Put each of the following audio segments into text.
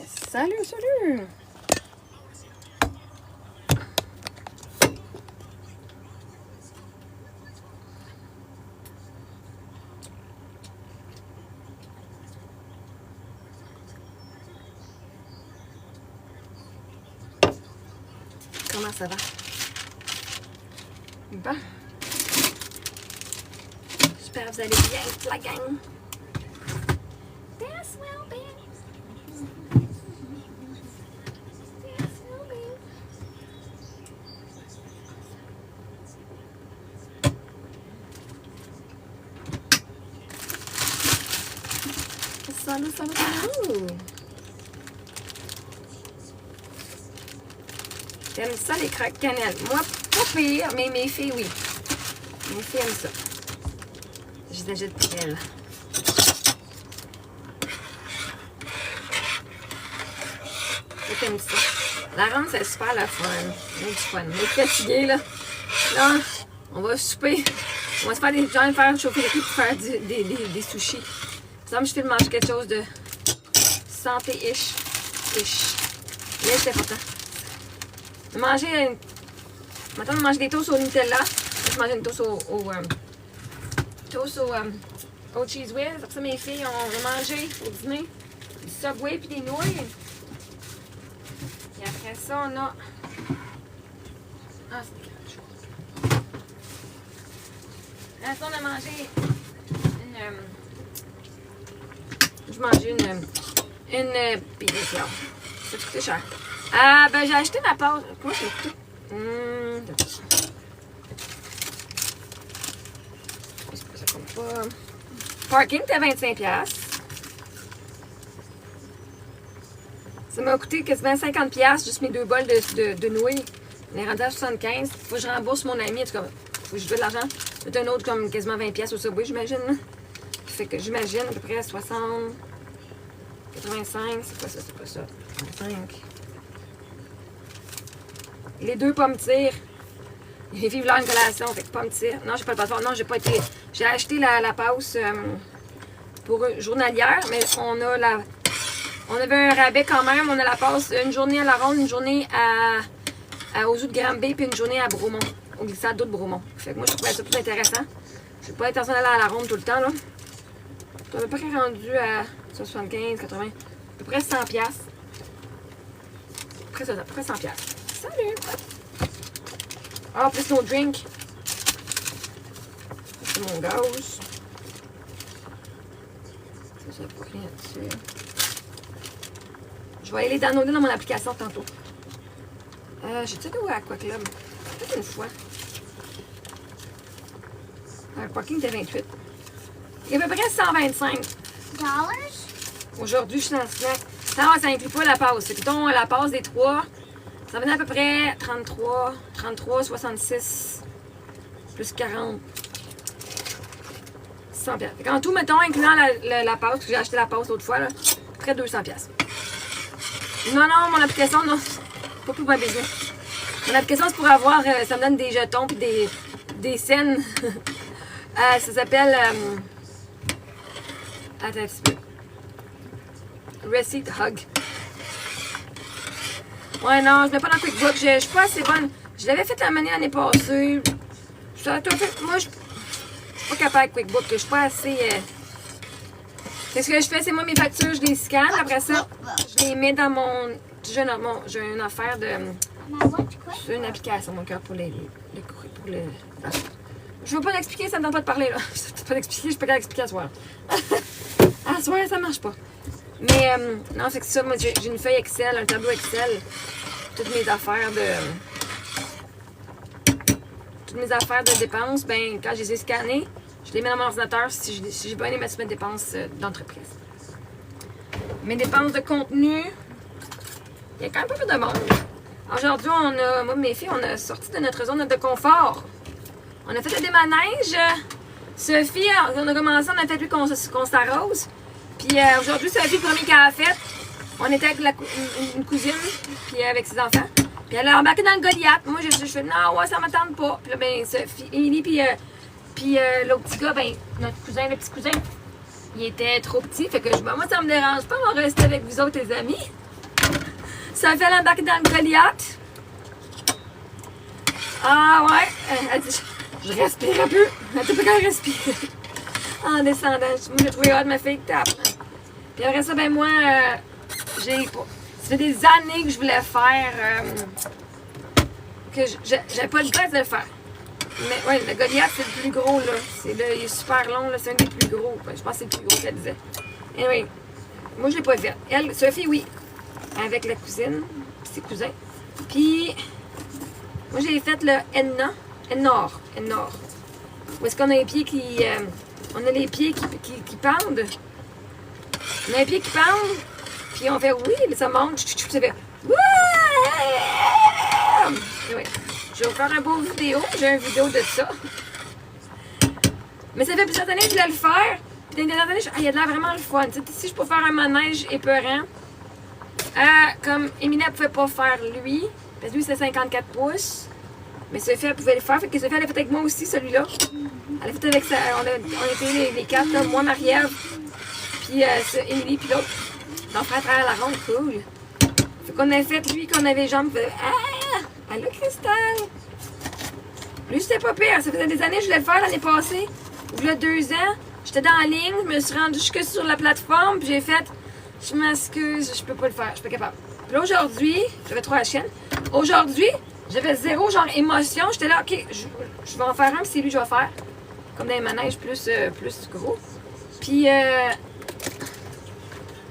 Salut, salut! Comment ça va? Bon. J'espère que vous allez bien, la gang. That's well, baby. That's well, baby. Salut, salut, salut. J'aime ça, les croques cannelle. Moi, pas pire, mais mes filles, oui. Mes filles aiment ça. Je les achète pour elles. J'aime ça. La ronde, c'est super la fun. On est du fun. On est fatigués, là. Là, on va souper. On va se faire des gens faire chauffer les pieds pour faire des sushis. Par exemple, je fais de manger quelque chose de santé-ish. Là, c'est important. Maintenant, de manger des toasts au Nutella. Je mange une toast au cheese whiz. Après ça, mes filles ont mangé au dîner du Subway puis des nouilles. Et après ça, on a... Ah, c'est quelque chose. Après ça, on a mangé je mangeais une pizza. Ça coûtait cher. Ah, ben j'ai acheté ma pâte. Comment c'est coûté? Ça compte pas. Parking, c'était 25$. Ça m'a coûté quasiment 50$, juste mes 2 bols de nouilles. On est rendu à 75$. Faut que je rembourse mon ami. En tout cas, faut que je donne de l'argent. C'est un autre comme quasiment 20$ au Subway, j'imagine. Fait que j'imagine à peu près 60, 85, c'est pas ça, 85. Les 2 pommes tires. Les filles voulaient une collation, fait que pommes tires. Non, j'ai pas le passeport. Non, j'ai pas été. J'ai acheté la passe pour journalière, mais on avait un rabais quand même. On a la passe une journée à la ronde, une journée aux Zoo de Granby, puis une journée à Bromont, au glissade d'eau de Bromont. Fait que moi, je trouvais ça plus intéressant. Je n'ai pas l'intention d'aller à la ronde tout le temps, là. On est à peu près rendu à 75, 80, à peu près 100$. À peu près 100$. Salut! Ah, plus nos drinks. C'est mon gaz. Ça n'a rien dessus. Je vais aller les downloader dans mon application tantôt. J'ai-tu été où à Aqua Club? Peut-être une fois. Le parking était 28. Il y a à peu près 125 dollars. Aujourd'hui, je suis dans le snack. Non, ça inclut pas la passe. C'est plutôt la passe des 3. Ça venait à peu près 33, 66, plus 40. 100$. En tout, mettons, incluant la passe, parce que j'ai acheté la passe l'autre fois, là, près de 200$. Non, mon application, non. Pas pour ma business. Mon application, c'est pour avoir, ça me donne des jetons et des scènes. Ça s'appelle... attends un petit peu. Receipt Hug. Ouais, non, je ne mets pas dans QuickBooks. Je suis pas assez bonne. Je l'avais fait l'année passée. Moi, je suis pas capable avec QuickBooks. Je suis pas assez... Qu'est-ce que je fais? C'est moi, mes factures, je les scanne. Après ça, je les mets dans mon... J'ai une affaire de... J'ai une application, mon cœur, pour les je veux pas l'expliquer, ça me donne pas de parler, là. Je veux pas l'expliquer, je peux pas l'expliquer à soir. À soir, ça marche pas. Mais, non, c'est que ça, moi, j'ai une feuille Excel, un tableau Excel. Toutes mes affaires de dépenses, ben, quand je les ai scannées, je les mets dans mon ordinateur si j'ai pas aimé mettre mes dépenses d'entreprise. Mes dépenses de contenu, il y a quand même pas peu de monde. Aujourd'hui, moi et mes filles, on a sorti de notre zone de confort. On a fait des manèges. Sophie, on a commencé, on a fait lui qu'on s'arrose. Puis aujourd'hui, Sophie, le premier qu'elle a fait, on était avec une cousine, puis avec ses enfants. Puis elle a embarqué dans le Goliath. Moi, je fais non, ouais, ça m'attend pas. Puis là, ben, Sophie, Émilie, puis l'autre petit gars, ben, notre cousin, le petit cousin, il était trop petit. Fait que moi, ça me dérange pas, on va rester avec vous autres, les amis. Ça fait l'embarquer dans le Goliath. Ah ouais. Elle dit, je respire un peu. Elle peut pas respirer. En descendant. Moi, j'ai trouvé hâte ma fille qui tape. Puis après ça, ben moi, j'ai... Ça fait des années que je voulais faire... que j'avais pas le temps de le faire. Mais ouais, le Goliath, c'est le plus gros, là. Il est super long, là. C'est un des plus gros. Je pense que c'est le plus gros qu'elle disait. Anyway, moi, je l'ai pas fait. Elle, Sophie, oui. Avec la cousine, puis ses cousins. Puis, moi, j'ai fait le Ennor. Où est-ce qu'on a les pieds qui... on a les pieds qui pendent. On a les pieds qui pendent. Puis on fait oui, ça monte. Ça fait... Anyway. Je vais vous faire un beau vidéo. J'ai une vidéo de ça. Mais ça fait plusieurs années que je voulais le faire. Puis dans les dernières années, il y a de l'air vraiment le fun. Tu sais, si je peux faire un manège épeurant, comme Émilie ne pouvait pas faire lui, parce que lui c'est 54 pouces. Mais Sophie, elle pouvait le faire. Fait que Sophie, elle a fait avec moi aussi, celui-là. Elle a fait avec ça. On était les quatre, là, moi, Marie-Ève, puis Émilie, puis l'autre. Donc, frère à travers la ronde, cool. Fait qu'on a fait lui, qu'on avait les jambes. Allô, Cristal! Lui, c'était pas pire. Ça faisait des années que je voulais le faire l'année passée. Il y a 2 ans. J'étais dans la ligne, je me suis rendue jusque sur la plateforme, puis j'ai fait, je m'excuse, je peux pas le faire, je suis pas capable. Puis là, aujourd'hui, j'avais 3 chiennes. Aujourd'hui, j'avais 0 genre émotion. J'étais là, ok, je vais en faire un, puis c'est lui que je vais faire. Comme dans les manèges plus gros. Puis,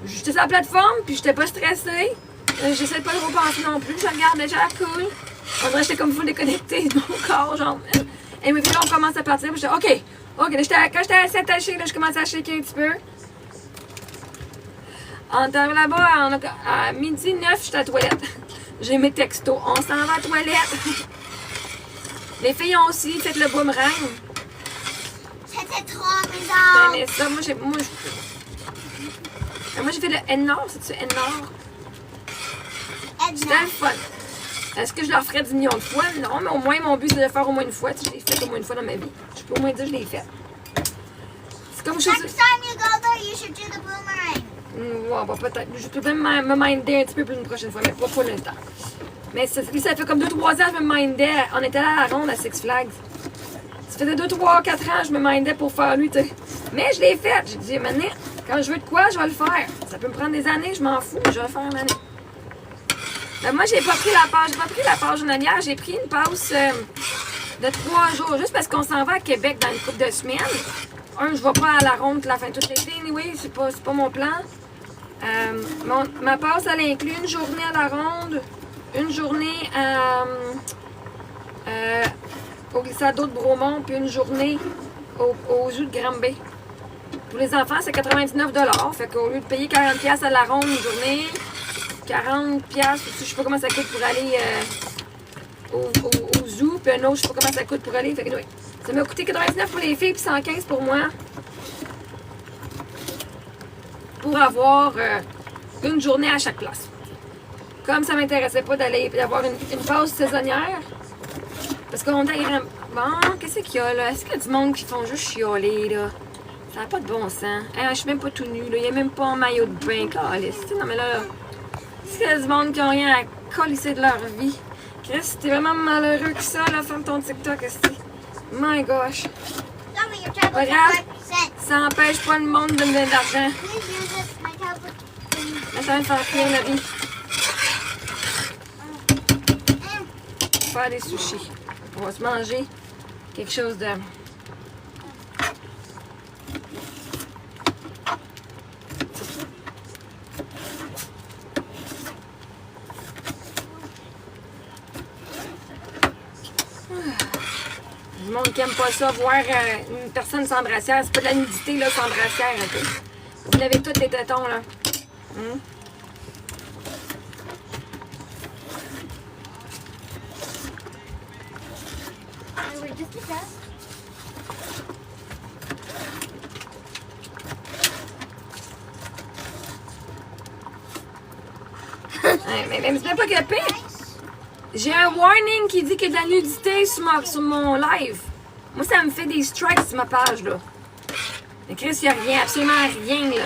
j'étais sur la plateforme, puis j'étais pas stressée. J'essaie de pas trop penser non plus. Je regarde, j'ai l'air cool. On dirait que j'étais comme full déconnectée de mon corps, genre. Et puis là, on commence à partir. Puis j'étais, OK. Là, quand j'étais assez attachée, là, je commençais à shaker un petit peu. On est arrivé là-bas, à 12h09, j'étais à la toilette. J'ai mes textos. On s'en va à la toilette. Les filles ont aussi fait le boomerang. C'était trop bizarre. Mais ça, moi, j'ai fait le Ennor, c'est-tu Ennor? C'était le fun. Est-ce que je leur ferais 10 millions de fois? Non, mais au moins, mon but, c'est de le faire au moins une fois. Tu sais, je l'ai fait au moins une fois dans ma vie. Je peux au moins dire que je l'ai fait. C'est comme chose... Next time you go there, you should do the boomerang. Ouais, bah, peut-être. Je peux même me minder un petit peu plus une prochaine fois, mais pas pour l'instant. Mais ça fait comme 2-3 ans que je me mindais. On était là à la ronde à Six Flags. Ça faisait 2, 3, 4 ans que je me mindais pour faire lui, tu sais. Mais je l'ai fait. J'ai dit, maintenant, quand je veux de quoi, je vais le faire. Ça peut me prendre des années, je m'en fous, mais je vais le faire une année. Moi, j'ai pas pris la pause journalière. J'ai pris une pause de 3 jours, juste parce qu'on s'en va à Québec dans une couple de semaines. Je vais pas à la ronde la fin de toute l'été. Anyway, c'est pas mon plan. Ma pause, elle inclut une journée à la ronde, une journée au glissade d'eau de Bromont, puis une journée au zoo de Granby. Pour les enfants, c'est 99 $. Fait qu'au lieu de payer 40 $ à la ronde une journée, 40 $, je sais pas comment ça coûte pour aller au zoo, puis un autre, je sais pas comment ça coûte pour aller. Fait que, ouais, ça m'a coûté 99 pour les filles, puis 115 pour moi. Pour avoir une journée à chaque place. Comme ça m'intéressait pas d'avoir une pause saisonnière, parce qu'on est à bon, qu'est-ce qu'il y a là? Est-ce qu'il y a du monde qui font juste chialer là? Ça n'a pas de bon sens. Je suis même pas tout nu là, il n'y a même pas un maillot de bain, câlisse. Non mais là, est-ce qu'il y a du monde qui n'a rien à colisser de leur vie? Chris, t'es vraiment malheureux que ça là, faire ton TikTok, est-ce que... My gosh. Pas grave, ça n'empêche pas le monde de me donner de l'argent. Là, ça va me faire pire la vie. Faire des sushis. On va se manger quelque chose de... Le monde qui aime pas ça, voir une personne sans brassière, c'est pas de la nudité là, sans brassière, ok? Vous l'avez tous les tétons là. Mais c'est pas que pire. J'ai un warning qui dit qu'il y a de la nudité sur mon live. Moi, ça me fait des strikes sur ma page, là. Mais Chris, il n'y a rien, absolument rien, là.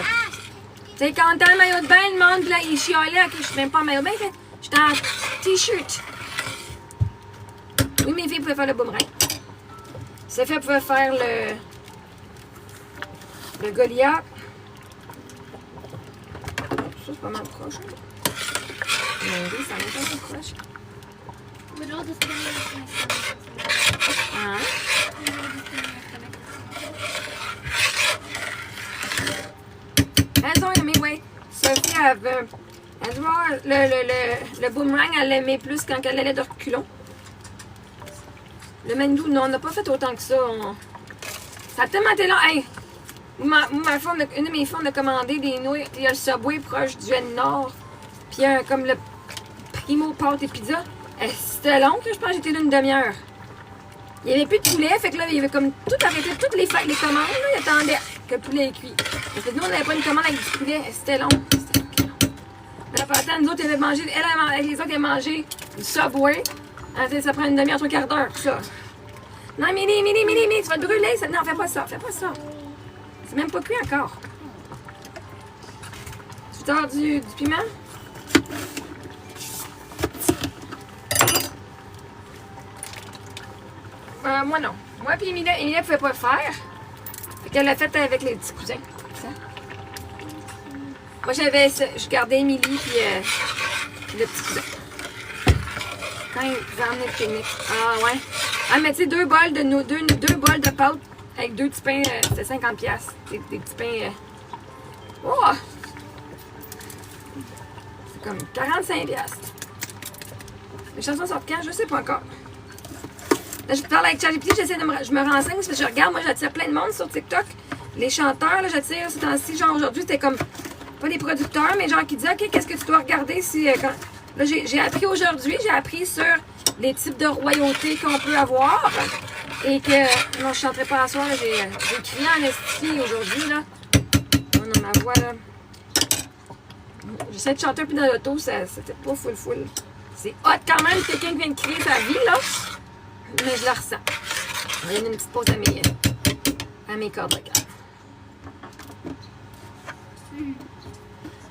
Tu sais, quand t'as un maillot de bain, le monde, là, il chialait, ok, je suis même pas en maillot de bain. J'étais en t-shirt. Oui, mes filles pouvaient faire le boomerang. Sophie pouvait faire le Goliath. Ça, c'est pas mal proche. Mais oui, ça m'est pas mal proche. But all the stomach. Hein? Raison, mais oui. Sophie avait. Elle dit voir le boomerang, elle l'aimait plus quand elle allait de reculons. Le Mandou, non, on n'a pas fait autant que ça. Ça a tellement été long. Hey! Une de mes filles, on a commandé des nouilles. Il y a le Subway proche du Nord. Puis il y a comme le Primo pâte et pizza. C'était long, que je pense que j'étais là une demi-heure. Il n'y avait plus de poulet, fait que là, il y avait comme tout arrêté, toutes les commandes, là, il attendait que le poulet est cuit. Fait que nous, on n'avait pas une commande avec du poulet, c'était long. C'était long. Mais après, nous autres, ils avaient mangé, avec les autres, ils avaient mangé du Subway. Ça prend une demi-heure, 3 quarts d'heure, ça. Non, Mini, tu vas te brûler. Non, fais pas ça. C'est même pas cuit encore. Tu tords du piment? Moi non. Moi puis Emilia ne pouvait pas le faire. Fait qu'elle l'a fait avec les petits cousins. Ça. Moi je gardais Émilie puis le petit cousin. Quand ils pouvaient emmener le pique-nique. Ah ouais. Ah mais tu sais, deux bols de pâte avec 2 petits pains, c'était 50$. Des petits pains. Oh! C'est comme 45$. Les chansons sortent quand? Je sais pas encore. Là, je parle avec ChatGPT, je me renseigne parce que je regarde, moi j'attire plein de monde sur TikTok. Les chanteurs, là, j'attire ce temps-ci, genre aujourd'hui, c'était comme pas des producteurs, mais genre qui disaient OK, qu'est-ce que tu dois regarder si. Là, j'ai appris aujourd'hui, sur les types de royauté qu'on peut avoir. Et que. Non, je chanterai pas à soir, j'ai crié en esti aujourd'hui, là. Oh non, ma voix, là. J'essaie de chanter un peu dans l'auto, c'était pas full. C'est hot quand même, quelqu'un qui vient de crier sa vie, là. Mais je la ressens. On va donner une petite pause à mes cordes vocales.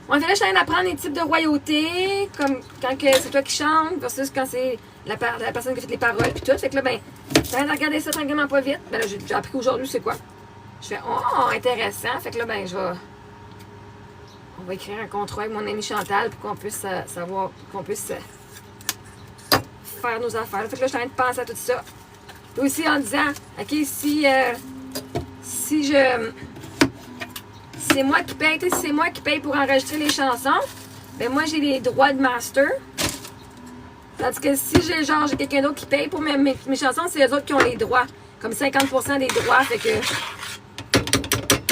On fait là, je suis en train d'apprendre les types de royauté, comme quand c'est toi qui chantes, versus quand c'est la personne qui fait les paroles, puis tout. Fait que là, ben, je suis en train de regarder ça tranquillement pas vite. Ben là, j'ai appris aujourd'hui c'est quoi. Je fais, oh, intéressant. Fait que là, ben, on va écrire un contrat avec mon amie Chantal pour qu'on puisse savoir, qu'on puisse faire nos affaires. Fait que là, je suis en train de penser à tout ça. Puis aussi en disant, OK, si c'est moi qui paye, si c'est moi qui paye pour enregistrer les chansons, ben moi, j'ai les droits de master. Tandis que si j'ai quelqu'un d'autre qui paye pour mes chansons, c'est les autres qui ont les droits. Comme 50% des droits. Fait que,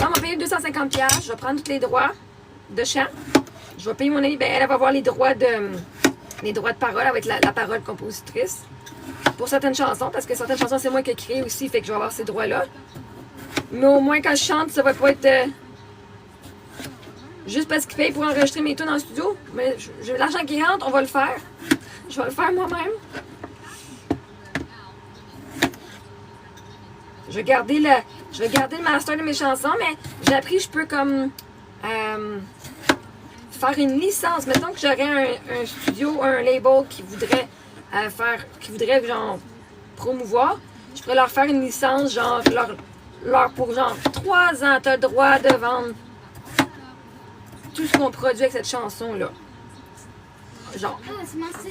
on va payer 250$. Je vais prendre tous les droits de chant. Je vais payer mon amie, ben elle va avoir les droits de parole avec la parole compositrice. Pour certaines chansons, parce que certaines chansons, c'est moi qui ai créé aussi, fait que je vais avoir ces droits-là. Mais au moins, quand je chante, ça va pas être juste parce qu'il paye pour enregistrer mes tunes dans le studio. Mais j'ai l'argent qui rentre, on va le faire. Je vais le faire moi-même. Je vais garder le master de mes chansons, mais j'ai appris que je peux comme faire une licence. Mettons que j'aurais un studio, un label qui voudrait genre promouvoir. Je pourrais leur faire une licence, genre leur pour genre 3 ans, t'as le droit de vendre tout ce qu'on produit avec cette chanson-là. Genre. Oh, it smells so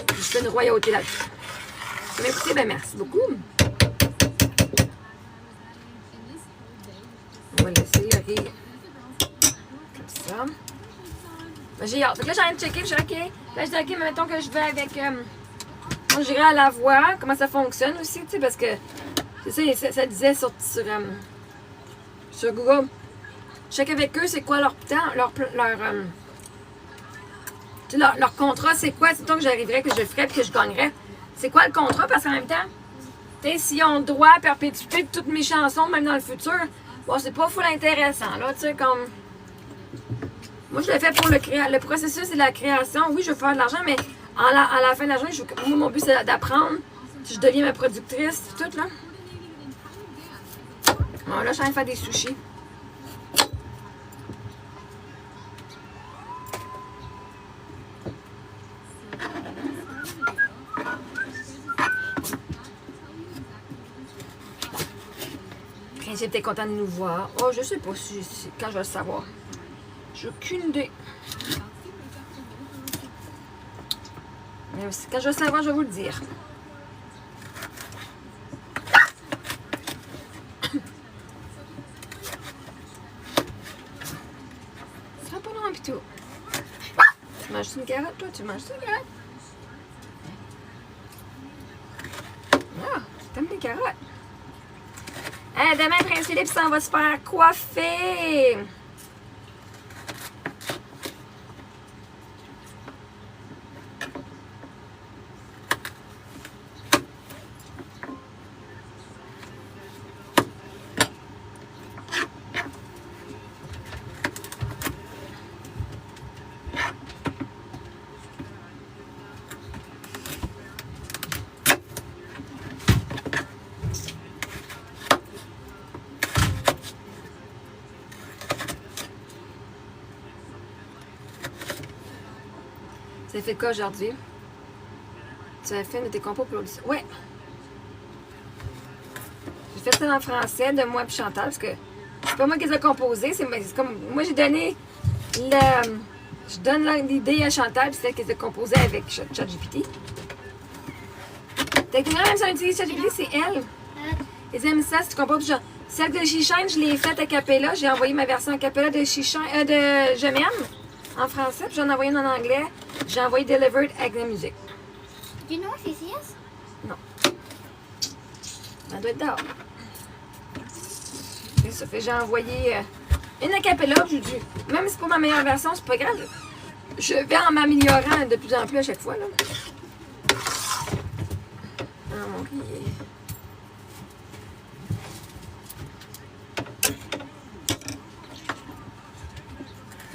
Je fais une royauté là-dessus. Mais écoutez, ben merci beaucoup. On va laisser le riz comme ça. Ben, j'ai hâte. Fait que là, j'ai rien de checker. Je suis OK. Là, je dis OK, mais mettons que je vais avec. On j'irai à la voix, comment ça fonctionne aussi, tu sais, parce que c'est ça disait sur Google. Je check avec eux, c'est quoi leur contrat, c'est quoi, c'est toi que j'arriverais, que je le ferais, puis que je gagnerais. C'est quoi le contrat, parce qu'en même temps, tu sais, s'ils ont le droit à perpétuer toutes mes chansons, même dans le futur, bon, c'est pas full intéressant, là, tu sais, comme. Moi, je l'ai fait pour le processus et la création. Oui, je veux faire de l'argent, mais à la fin de la journée, moi, mon but, c'est d'apprendre. Si je deviens ma productrice, tout, là. Bon, là, je suis en train de faire des sushis. Il est peut-être content de nous voir. Oh, je sais pas quand je vais le savoir. J'ai aucune idée. Mais quand je vais le savoir, je vais vous le dire. Ça va pas long, Pitou. Tu manges une carotte, toi? Tu manges une carotte? Ah, t'aimes les carottes? Hey, demain, Prince Philippe s'en va se faire coiffer. Ça fait quoi aujourd'hui? Tu as fait une de tes compos pour l'audition? Ouais! J'ai fait ça en français de moi et Chantal parce que c'est pas moi qui les ai composés, c'est comme moi j'ai donné je donne l'idée à Chantal, puis c'est elle qui les a composées avec ChatGPT. Techniquement, même si on utilise ChatGPT, c'est elle. Ils aiment ça si tu composes genre. Celle de She Shine, je l'ai faite à Capella. J'ai envoyé ma version à Capella de She Shine, de Je m'aime en français, puis j'en ai envoyé une en anglais. J'ai envoyé Delivered avec la musique. Do you know if he's yes? Non. Elle doit être dehors. Et ça fait j'ai envoyé une a cappella, j'ai dit, même si c'est pas ma meilleure version, c'est pas grave. Je vais en m'améliorant de plus en plus à chaque fois. Là. Ah, mon riz.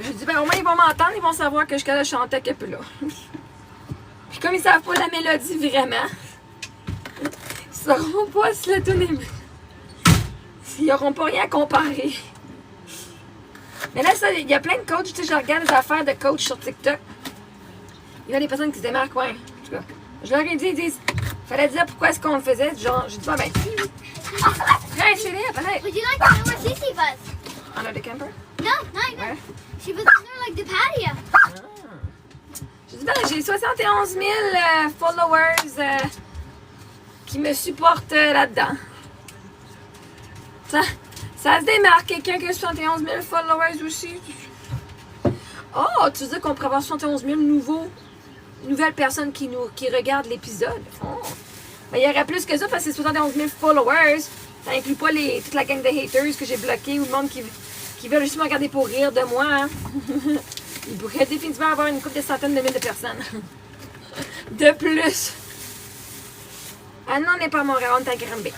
J'ai dit, ben au moins ils vont m'entendre, ils vont savoir que je suis chanter à cappella. Puis comme ils savent pas la mélodie vraiment, ils sauront pas si la tune est... Ils n'auront pas rien à comparer. Mais là, il y a plein de coachs, tu sais, je regarde des affaires de coach sur TikTok. Il y a des personnes qui se démarquent, ouais. En tout cas, je leur ai dit, ils disent, fallait dire pourquoi est-ce qu'on le faisait. Genre, j'ai dit, ah ben, hey, c'est bien, pareil. Would you like to know where Cece was? Under the camper? No, no. Ouais. She was under like the patio. J'ai dit, ben, j'ai 71 000 followers qui me supportent là-dedans. Ça se démarque. Quelqu'un qui a 71 000 followers aussi. Oh, tu dis qu'on pourrait avoir 71 000 nouvelles personnes qui regardent l'épisode. Oh. Ben, il y aurait plus que ça parce que c'est 71 000 followers. Ça inclut pas toute la gang de haters que j'ai bloqués ou le monde qui veulent juste me regarder pour rire de moi. Hein. Il pourrait définitivement avoir une couple de centaines de milliers de personnes. De plus. Ah non, on n'est pas à Montréal, on est à Granby.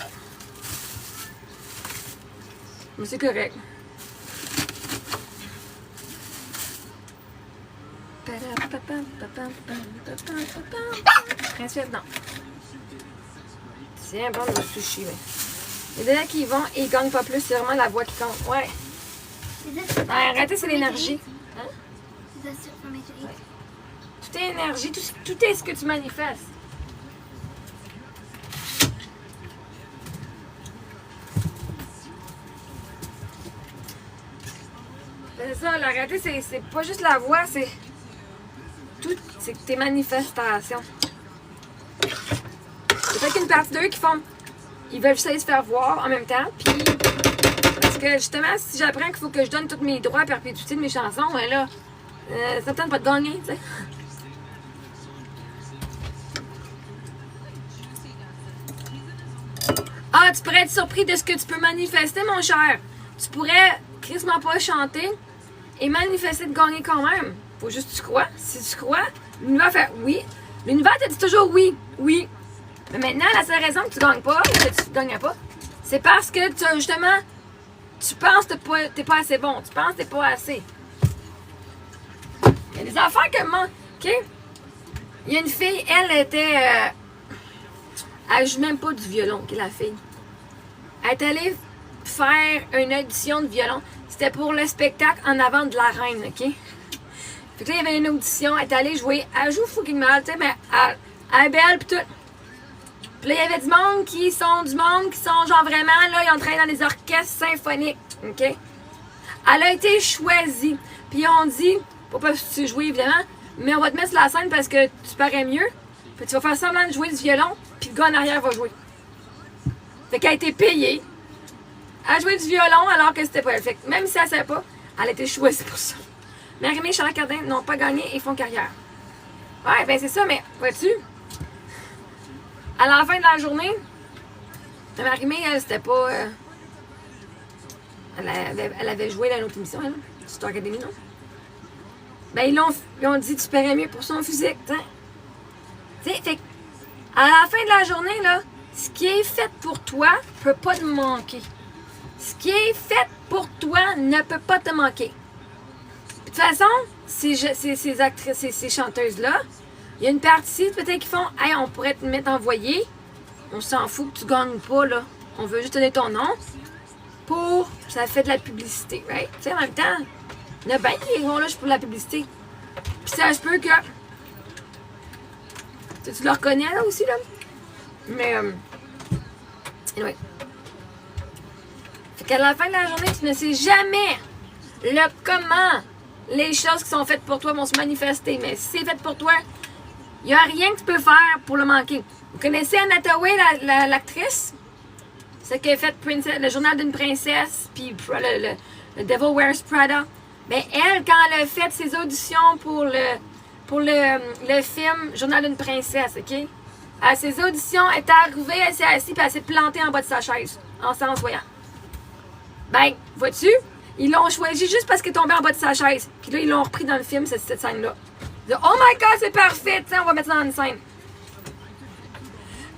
Mais c'est correct. Ensuite, non. C'est un bon de sushi, mais. Les deux qui y vont et ils gagnent pas plus, c'est vraiment la voix qui compte. Ouais. Arrêtez, c'est l'énergie. Hein? Tout est énergie, tout est ce que tu manifestes. C'est ça, la réalité, c'est pas juste la voix, c'est tout, c'est tes manifestations. C'est peut-être qu'une partie d'eux qui font, ils veulent juste aller se faire voir en même temps, puis parce que justement, si j'apprends qu'il faut que je donne tous mes droits à perpétuité de mes chansons, ben là, ça me tente pas de gagner, tu sais. Ah, tu pourrais être surpris de ce que tu peux manifester, mon cher. Tu pourrais crissement pas chanter et manifester de gagner quand même. Faut juste que tu crois. Si tu crois, l'univers fait oui. L'univers te dit toujours oui, oui. Mais maintenant, la seule raison que tu gagnes pas, que tu ne gagnes pas, c'est parce que justement, tu penses que t'es pas assez bon. Tu penses que t'es pas assez. Il y a des affaires que moi, OK? Il y a une fille, elle était... elle joue même pas du violon, OK, la fille. Elle est allée faire une audition de violon. C'était pour le spectacle En avant de la reine, OK? Fait que là, il y avait une audition, elle est allée jouer. Elle joue fucking mal, tu sais, mais elle est belle pis tout. Puis là, il y avait du monde qui sont genre vraiment, là, ils ont travaillé dans des orchestres symphoniques. OK? Elle a été choisie. Puis on dit, faut pas jouer évidemment, mais on va te mettre sur la scène parce que tu parais mieux. Puis tu vas faire semblant de jouer du violon, puis le gars en arrière va jouer. Fait qu'elle a été payée à jouer du violon alors que c'était pas elle. Fait que même si elle ne savait pas, elle a été choisie pour ça. Marie-Mé et Charles Cardin n'ont pas gagné et font carrière. Ouais, ben c'est ça, mais vois-tu, à la fin de la journée, Marie-Mé, elle, c'était pas. Elle avait joué dans une autre émission, elle, Star Academy, non? Ben, ils ont dit, tu parais mieux pour son physique, tu sais. Fait à la fin de la journée, là, ce qui est fait pour toi peut pas te manquer. Ce qui est fait pour toi ne peut pas te manquer. De toute façon, ces actrices, ces chanteuses-là, il y a une partie peut-être qui font « Hey, on pourrait te mettre envoyé. On s'en fout que tu gagnes pas, là. On veut juste donner ton nom. » Pour... Ça fait de la publicité, right? Tu sais, en même temps, il y en a bien qui vont là juste pour la publicité. Puis ça se peut que... Tu le reconnais, là, aussi, là? Mais... anyway. Fait qu'à la fin de la journée, tu ne sais jamais le comment les choses qui sont faites pour toi vont se manifester. Mais si c'est fait pour toi, il n'y a rien que tu peux faire pour le manquer. Vous connaissez Anne Hathaway, l'actrice? C'est qu'elle a fait le journal d'une princesse, puis le Devil Wears Prada. Ben elle, quand elle a fait ses auditions pour le film Journal d'une princesse, OK? À ses auditions, elle est arrivée, elle s'est assise, puis elle s'est plantée en bas de sa chaise, en s'en voyant. Ben, vois-tu? Ils l'ont choisi juste parce qu'elle est tombée en bas de sa chaise. Puis là, ils l'ont repris dans le film, cette scène-là. Ils disent, oh my God, c'est parfait, tiens, on va mettre ça dans une scène.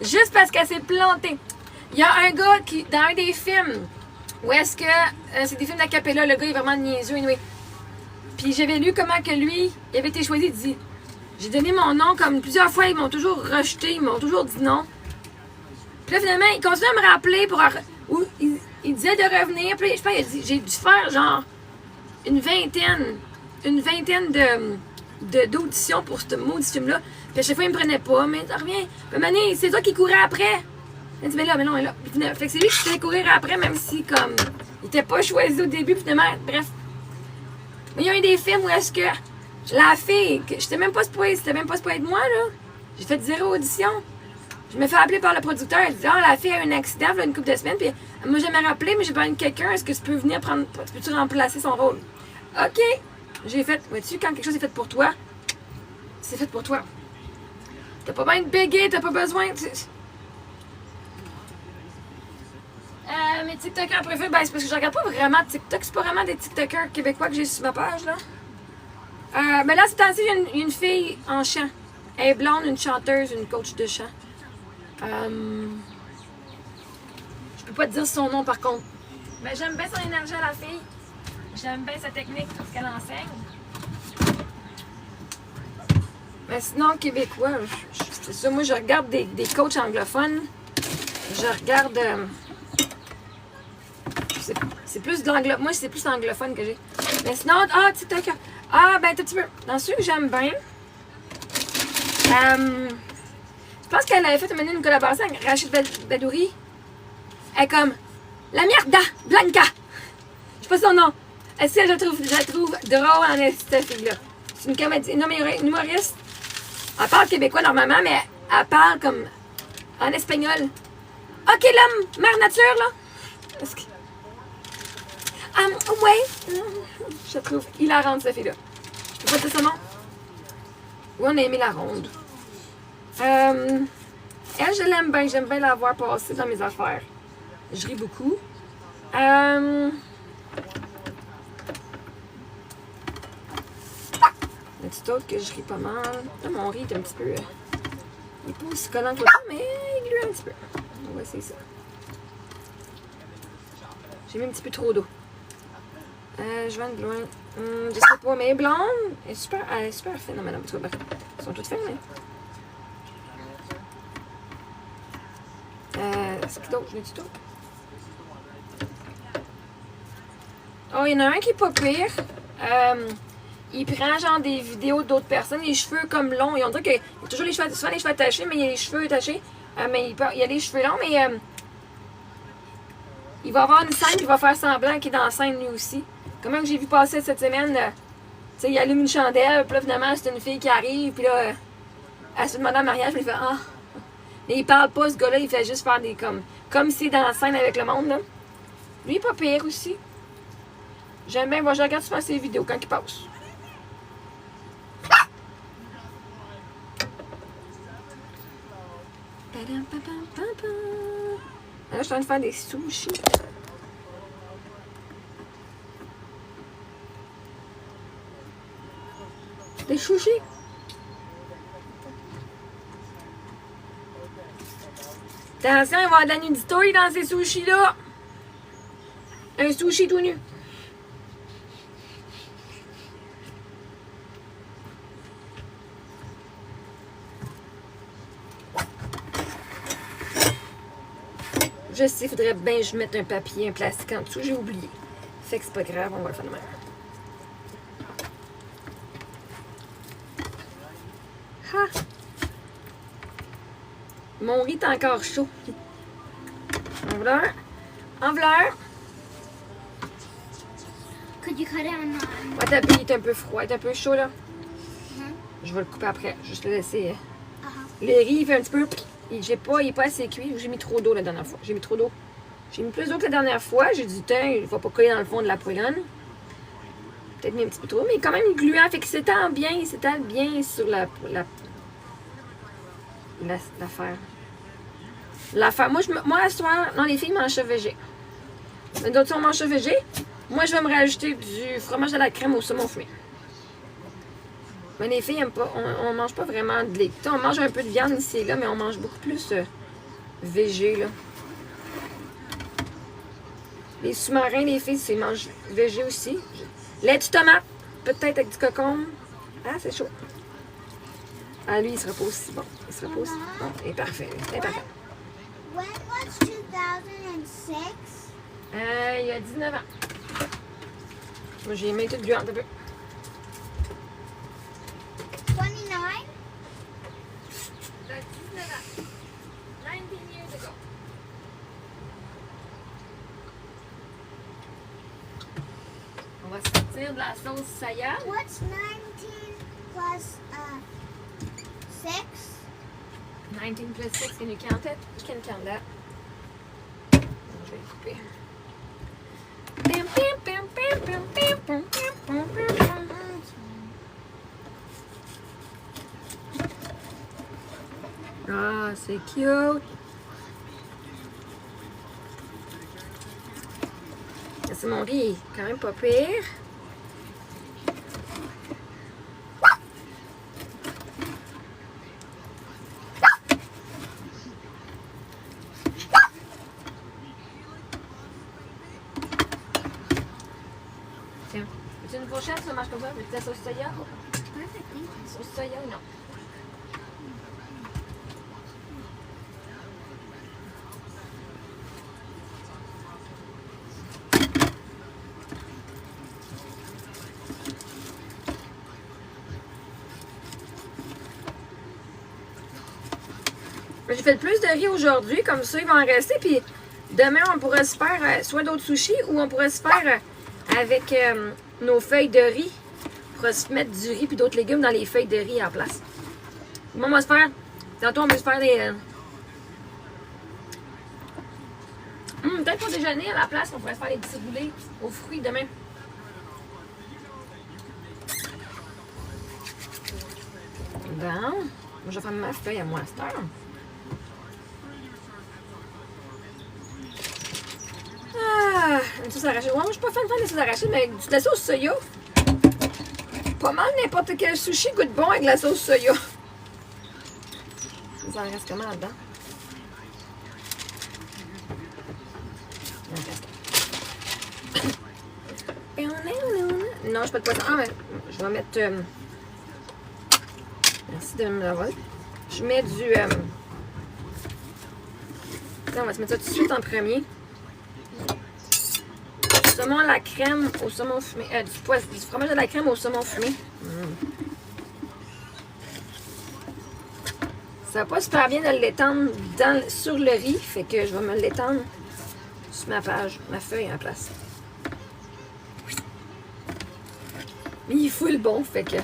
Juste parce qu'elle s'est plantée. Il y a un gars qui, dans un des films, où est-ce que, c'est des films d'acapella, le gars est vraiment niaiseux, anyway. Puis j'avais lu comment que lui, il avait été choisi, il dit, j'ai donné mon nom comme plusieurs fois, ils m'ont toujours rejeté, ils m'ont toujours dit non. Puis là, finalement, il continue à me rappeler pour... Il disait de revenir, puis je pense qu'il a dit, j'ai dû faire genre une vingtaine d'auditions pour ce maudit film-là. Puis à chaque fois, il me prenait pas, mais ça revient. Puis Mané, c'est toi qui courais après. Il dit, mais non, mais là. Fait que c'est lui qui se fait courir après, même si, comme, il était pas choisi au début, puis finalement, bref. Mais il y a eu des films où est-ce que la fille, c'était même pas supposé être moi, là. J'ai fait 0 audition. Je me fais appeler par le producteur, elle dit, la fille a eu un accident, il y a une couple de semaines, puis elle m'a jamais rappelé, mais j'ai besoin de quelqu'un, est-ce que tu peux venir peux-tu remplacer son rôle? OK. J'ai fait, vois-tu, quand quelque chose est fait pour toi, c'est fait pour toi. T'as pas besoin de bégayer, t'as pas besoin. Mes TikTokers préférés, ben c'est parce que je regarde pas vraiment TikTok, c'est pas vraiment des TikTokers québécois que j'ai sur ma page, là. Mais là, c'est temps-ci, il y a une fille en chant. Elle est blonde, une chanteuse, une coach de chant. Je peux pas te dire son nom par contre. Mais j'aime bien son énergie à la fille. J'aime bien sa technique, tout ce qu'elle enseigne. Mais sinon, québécois, c'est ça. Moi, je regarde des coachs anglophones. Je regarde. C'est plus de l'anglophone. Moi, c'est plus anglophone que j'ai. Mais sinon, TikTok. Ben, un petit peu. Dans ceux que j'aime bien. Je pense qu'elle avait fait une collaboration avec Rachid Badouri. Elle est comme la mierda, Blanca. Je sais pas son nom. Est-ce que je la trouve drôle en cette fille-là? C'est une comédie, non, mais une humoriste. Elle parle québécois normalement, mais elle parle comme en espagnol. OK, l'homme, mère nature, là. Est-ce que... ouais. Je la trouve hilarante, cette fille-là. Je peux pas dire son nom? Oui, on a aimé la ronde. Elle, je l'aime bien. J'aime bien la voir passer dans mes affaires. Je ris beaucoup. Un petit autre que je ris pas mal. Là, mon riz est un petit peu... il est pas aussi collant que ça, mais il glue un petit peu. On va essayer ça. J'ai mis un petit peu trop d'eau. Je vais de loin. Je sais pas, mais elle est blonde. Elle est super fine. Non, mais non, elles sont toutes fines, mais... Est-ce que d'autres? Je l'ai dit d'autres? Oh, il y en a un qui est pas pire. Il prend genre des vidéos d'autres personnes, les cheveux comme longs. Et on dirait qu'il y a toujours souvent les cheveux attachés, mais il y a les cheveux attachés. Mais il a les cheveux longs, mais il va avoir une scène puis il va faire semblant qu'il est dans la scène lui aussi. Comment que j'ai vu passer cette semaine, tu sais, il allume une chandelle, puis là, finalement, c'est une fille qui arrive, puis là, elle se demande en mariage, puis il fait « Ah! » Mais il parle pas, ce gars-là, il fait juste faire des comme s'il est dans la scène avec le monde, là. Lui, il est pas pire aussi. J'aime bien, moi, je regarde souvent ses vidéos quand il passe. Là, je suis en train de faire des sushis. Des sushis. Attention, il va y avoir de la nudité dans ces sushis-là. Un sushi tout nu. Je sais, il faudrait bien que je mette un papier, un plastique en dessous. J'ai oublié. Fait que c'est pas grave, on va le faire de même. Ha! Mon riz est encore chaud. Enveleur. Enveleur. Could you cut it on Ouais, t'as il est un peu froid, il est un peu chaud là. Je vais le couper après. Juste le laisser. Le riz, il fait un petit peu. Il est pas assez cuit. J'ai mis trop d'eau la dernière fois. J'ai mis trop d'eau. J'ai mis plus d'eau que la dernière fois. J'ai dit, tiens, il va pas coller dans le fond de la poêlonne. Peut-être mis un petit peu trop, mais quand même gluant. Fait qu'il s'étale bien sur l'affaire. L'affaire. Moi, à ce soir, non, les filles mangent végé. Mais d'autres, on mange végé. Moi, je vais me rajouter du fromage à la crème au saumon fumé. Mais les filles n'aiment pas. On mange pas vraiment de lait. On mange un peu de viande ici et là, mais on mange beaucoup plus végé, là. Les sous-marins, les filles, ils mangent végé aussi. Lait de tomate, peut-être avec du cocon. Ah, c'est chaud. Ah, lui, il sera pas aussi bon. Il sera pas aussi bon. Il est parfait. Il est parfait. When was 2006? Il y a 19 ans. Moi, j'ai mis tout gluant un peu. 29? Il y a 19 ans. 19 years ago. On va sortir de la sauce soya. What's 19 plus 6? 19 plus 6, can you count it? You can count that. Je vais le couper. Ah, c'est cute. C'est mon riz, quand même pas pire. Tiens, veux-tu une fourchette, ça marche comme ça? Veux-tu la sauce soya? Sauce soya ou non? J'ai fait le plus de riz aujourd'hui, comme ça, il va en rester. Puis demain, on pourrait se faire soit d'autres sushis ou on pourrait se faire avec nos feuilles de riz. On pourrait se mettre du riz puis d'autres légumes dans les feuilles de riz à la place. Moi, on va se faire. Tantôt, on va se faire des. Peut-être pour déjeuner à la place, on pourrait se faire des petits roulés aux fruits demain. Bon. Moi, je vais faire ma feuille à moi à cette heure. Ah, une sauce arachide. Ouais, moi, je suis pas fan de la sauce arachide, mais avec de la sauce soya. Pas mal n'importe quel sushi goûte bon avec la sauce soya. Ça en reste comment là-dedans? Non, je peux pas de poisson. Ah, mais je vais mettre. Merci de me l'avoir. Je mets du. On va se mettre ça tout de suite en premier. Saumon à la crème au saumon fumé. Du fromage à la crème au saumon fumé. Ça va pas super bien de l'étendre sur le riz, fait que je vais me l'étendre sur ma page, ma feuille en place. Mais il faut le bon, fait que...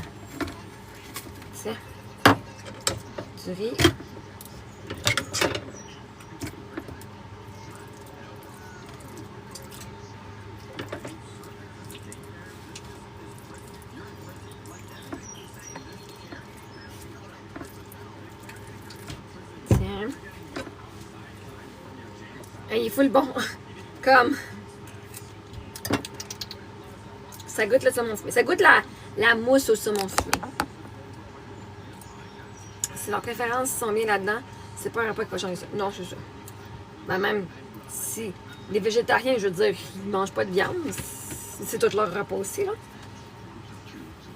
Tiens. Du riz. Tiens. Et il faut le bon. Comme... Ça goûte le saumon fumé. Ça goûte la mousse au saumon fumé. Si leurs préférences sont bien là-dedans, c'est pas un repas qui va changer ça. Non, c'est ça. Ben même si les végétariens, je veux dire, ils mangent pas de viande. C'est tout leur repas aussi, là.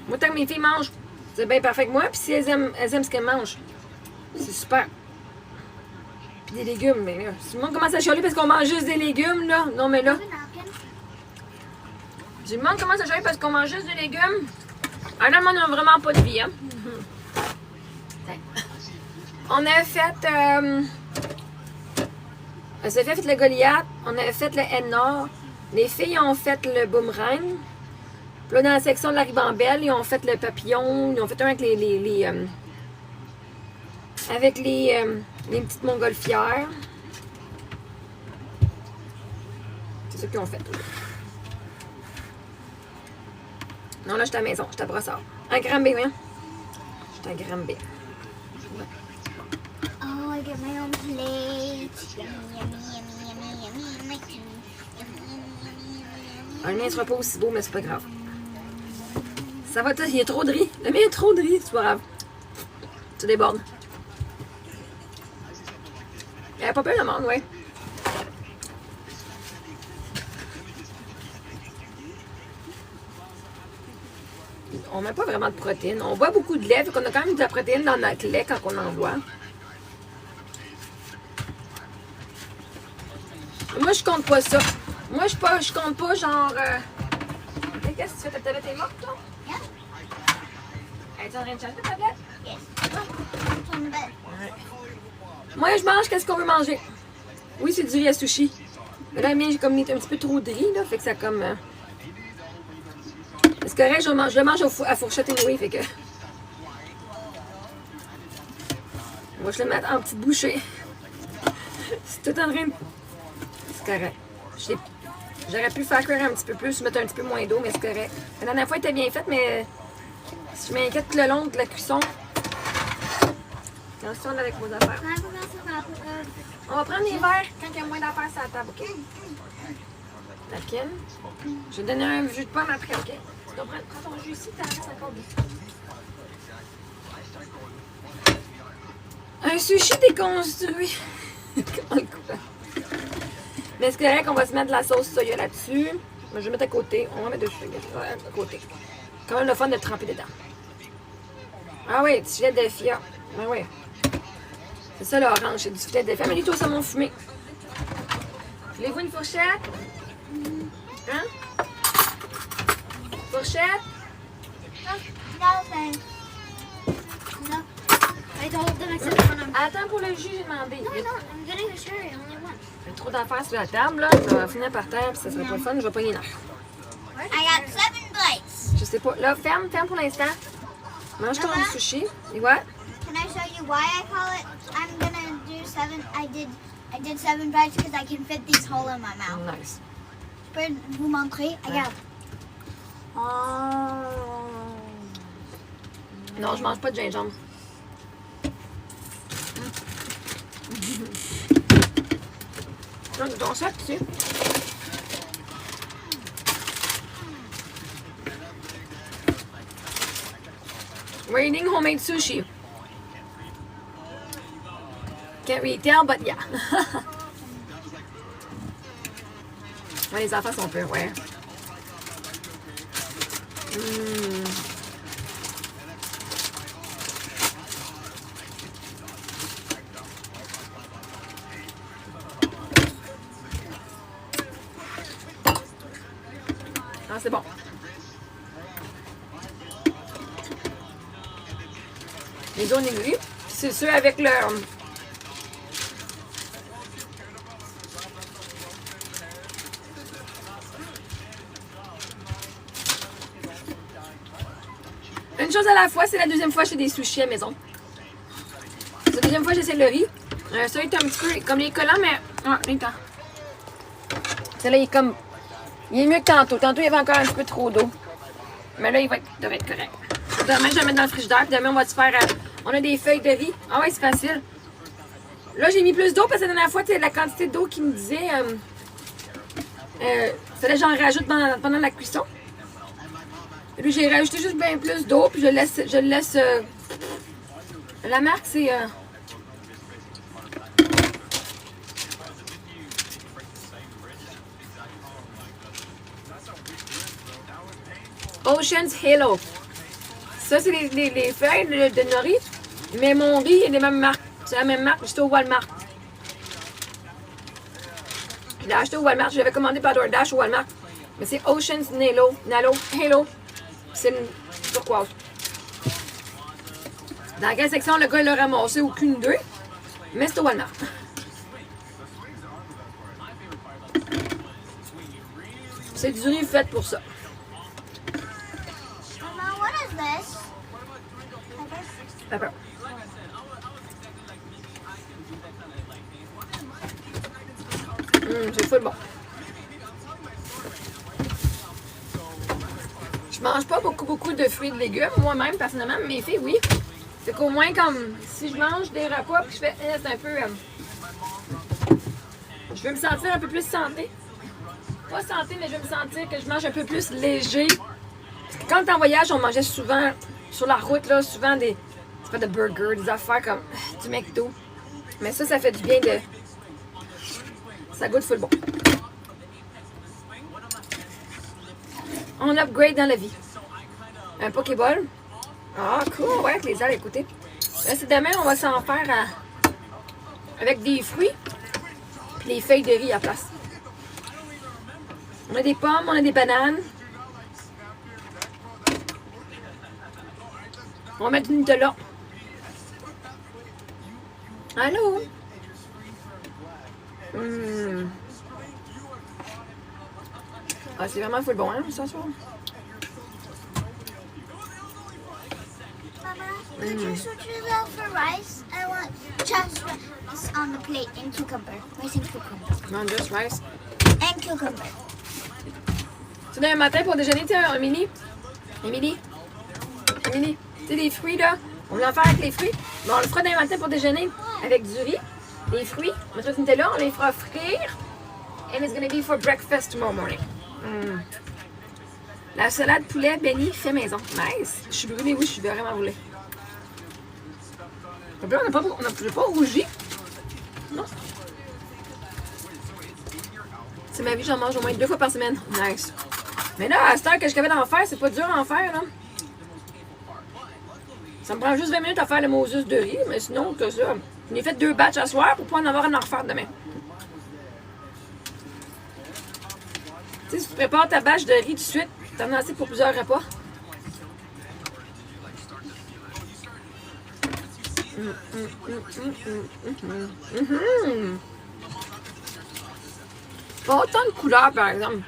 Moi, tant que mes filles mangent, c'est bien parfait que moi. Puis si elles aiment ce qu'elles mangent, c'est super. Puis des légumes, mais là, si le monde commence à chialer parce qu'on mange juste des légumes, là, non mais là... Si le monde commence à chialer parce qu'on mange juste des légumes, alors le monde n'a vraiment pas de vie, hein. On a fait... Sophie a fait le Goliath, on a fait le N-Nord, les filles ont fait le Boomerang. Puis là, dans la section de la ribambelle, ils ont fait le papillon, ils ont fait un avec les petites montgolfières. C'est ça qu'ils ont fait. Non, là, je suis à la maison, je suis à Brossard. Un grand B, oui. Je suis à Grand B. Oh, I get my own plate. Yummy, yummy, yummy, yummy, yummy, yummy. Un mien sera pas aussi beau, mais c'est pas grave. Ça va, il y a trop de riz. Le mien a trop de riz, c'est pas grave. Tu débordes. Il n'y a pas peur de monde, ouais. On met pas vraiment de protéines. On boit beaucoup de lait, fait qu'on a quand même de la protéine dans notre lait quand on en boit. Moi, je compte pas ça. Moi, je compte pas genre... Qu'est-ce que tu fais? Ta tablette est morte, toi? Yeah. Es-tu en train de changer ta tablette? Yes. It's on the bed. Ouais. Moi, je mange qu'est-ce qu'on veut manger. Oui, c'est du riz à sushi. Mais là, j'ai comme mis un petit peu trop de riz, là. Fait que ça comme... C'est correct, je le mange à fourchette et fait que... On va je le mettre en petites bouchées. C'est tout en train de... C'est correct. J'aurais pu faire cuire un petit peu plus, mettre un petit peu moins d'eau, mais c'est correct. La dernière fois, elle était bien faite, mais... Si je m'inquiète le long de la cuisson... Attention avec vos affaires. On va prendre les verres quand il y a moins d'affaires sur la table, OK? Napkin. Je vais donner un jus de pomme après, OK? Tu dois prends ton jus ici, t'en restes encore bien. Un sushi déconstruit. Comment le couper? Mais c'est correct, on va se mettre de la sauce soya là-dessus. Je vais mettre à côté. On va mettre dessus, à côté. Quand même le fun de tremper dedans. Ah oui, du filet de fia. Ah oui. C'est ça l'orange, c'est du filet de fia. Mais du tout, ça m'a fumé. Voulez-vous une fourchette? Hein? Fourchette? No, thanks. No. I told them I said it when I'm... Attends pour le jus, j'ai demandé. No, no, I'm getting a cherry. Only one. Il y a trop d'affaires sur la table, là. Ça va finir par terre, puis ça sera pas le fun. Je vais pas y nerfs. I got 7 plates. Je sais pas. Là, ferme pour l'instant. Mange ton sushi. Et what? Can I show you why I call it? I'm gonna do 7. I did 7 bites because I can fit these whole in my mouth. Nice. Je peux vous montrer? Regarde. Oh. Non, je mange pas de gingembre. Ton sac, tu sais. We're eating homemade sushi. Can't really tell, but yeah. Ouais, les enfants sont purs, ouais. Ah, c'est bon. Les zones aiguilles. c'est ceux avec le... Une chose à la fois, c'est la deuxième fois que j'ai des sushis à la maison. C'est la deuxième fois que j'essaie le riz. Ça est un petit peu comme les collants, mais... Ah, attends. Celui-là, il est comme... Il est mieux que tantôt. Tantôt, il y avait encore un petit peu trop d'eau. Mais là, devrait être correct. Demain, je vais le mettre dans le frigidaire. Puis demain, on va se faire... on a des feuilles de riz. Ah ouais, c'est facile. Là, j'ai mis plus d'eau parce que la dernière fois, tu sais, la quantité d'eau qu'il me disait... fallait que j'en rajoute pendant la cuisson. Et puis, j'ai rajouté juste bien plus d'eau. Puis, je le laisse... la marque, c'est... Ocean's Halo. Ça, c'est les feuilles de nori. Mais mon riz est des mêmes marques. C'est la même marque, j'étais au Walmart. Je l'ai acheté au Walmart, je l'avais commandé par DoorDash au Walmart. Mais c'est Ocean's Halo. C'est une turquoise. Dans quelle section le gars l'a ramassé? Aucune idée. Mais c'est au Walmart. C'est du riz fait pour ça. Mama, what is this? Pepper. C'est full bon. Je mange pas beaucoup de fruits et de légumes, moi-même, personnellement, mais mes filles, oui. C'est qu'au moins, comme, si je mange des repas puis je fais, c'est un peu... je veux me sentir un peu plus santé. Pas santé, mais je veux me sentir que je mange un peu plus léger. Quand t'es en voyage, on mangeait souvent, sur la route, là, souvent des... C'est pas de burgers, des affaires comme du McDo. Mais ça fait du bien de... Ça goûte full bon. On upgrade dans la vie. Un Pokéball. Ah, cool, ouais, avec les ailes, écoutez. Là, c'est demain, on va s'en faire avec des fruits. Puis les feuilles de riz à la place. On a des pommes, on a des bananes. On va mettre du Nutella. Allô? Ah, c'est vraiment full bon, hein, ça soir. Mama, could you switch it out for rice? I want just rice on the plate and cucumber. Rice and cucumber. Non, just rice. And cucumber. Tu sais, un matin pour déjeuner, tu sais, Émilie, tu sais, les fruits, là, on va en faire avec les fruits. Mais on le fera demain matin pour déjeuner avec du riz, des fruits. On mettra du Nutella, on les fera frire. And it's gonna be for breakfast tomorrow morning. La salade poulet béni fait maison. Nice. Je suis brûlée, oui, je suis vraiment brûlée. On n'a pas rougi. Non. C'est ma vie, j'en mange au moins 2 fois par semaine. Nice. Mais là, à cette heure que je suis capable d'en faire, c'est pas dur à en faire, là. Ça me prend juste 20 minutes à faire le Moses de riz, mais sinon, que ça. On a fait 2 batchs à soir pour pouvoir en avoir un à refaire demain. Tu sais, si tu prépares ta batch de riz tout de suite, t'en as assez pour plusieurs repas. Pas autant de couleurs, par exemple.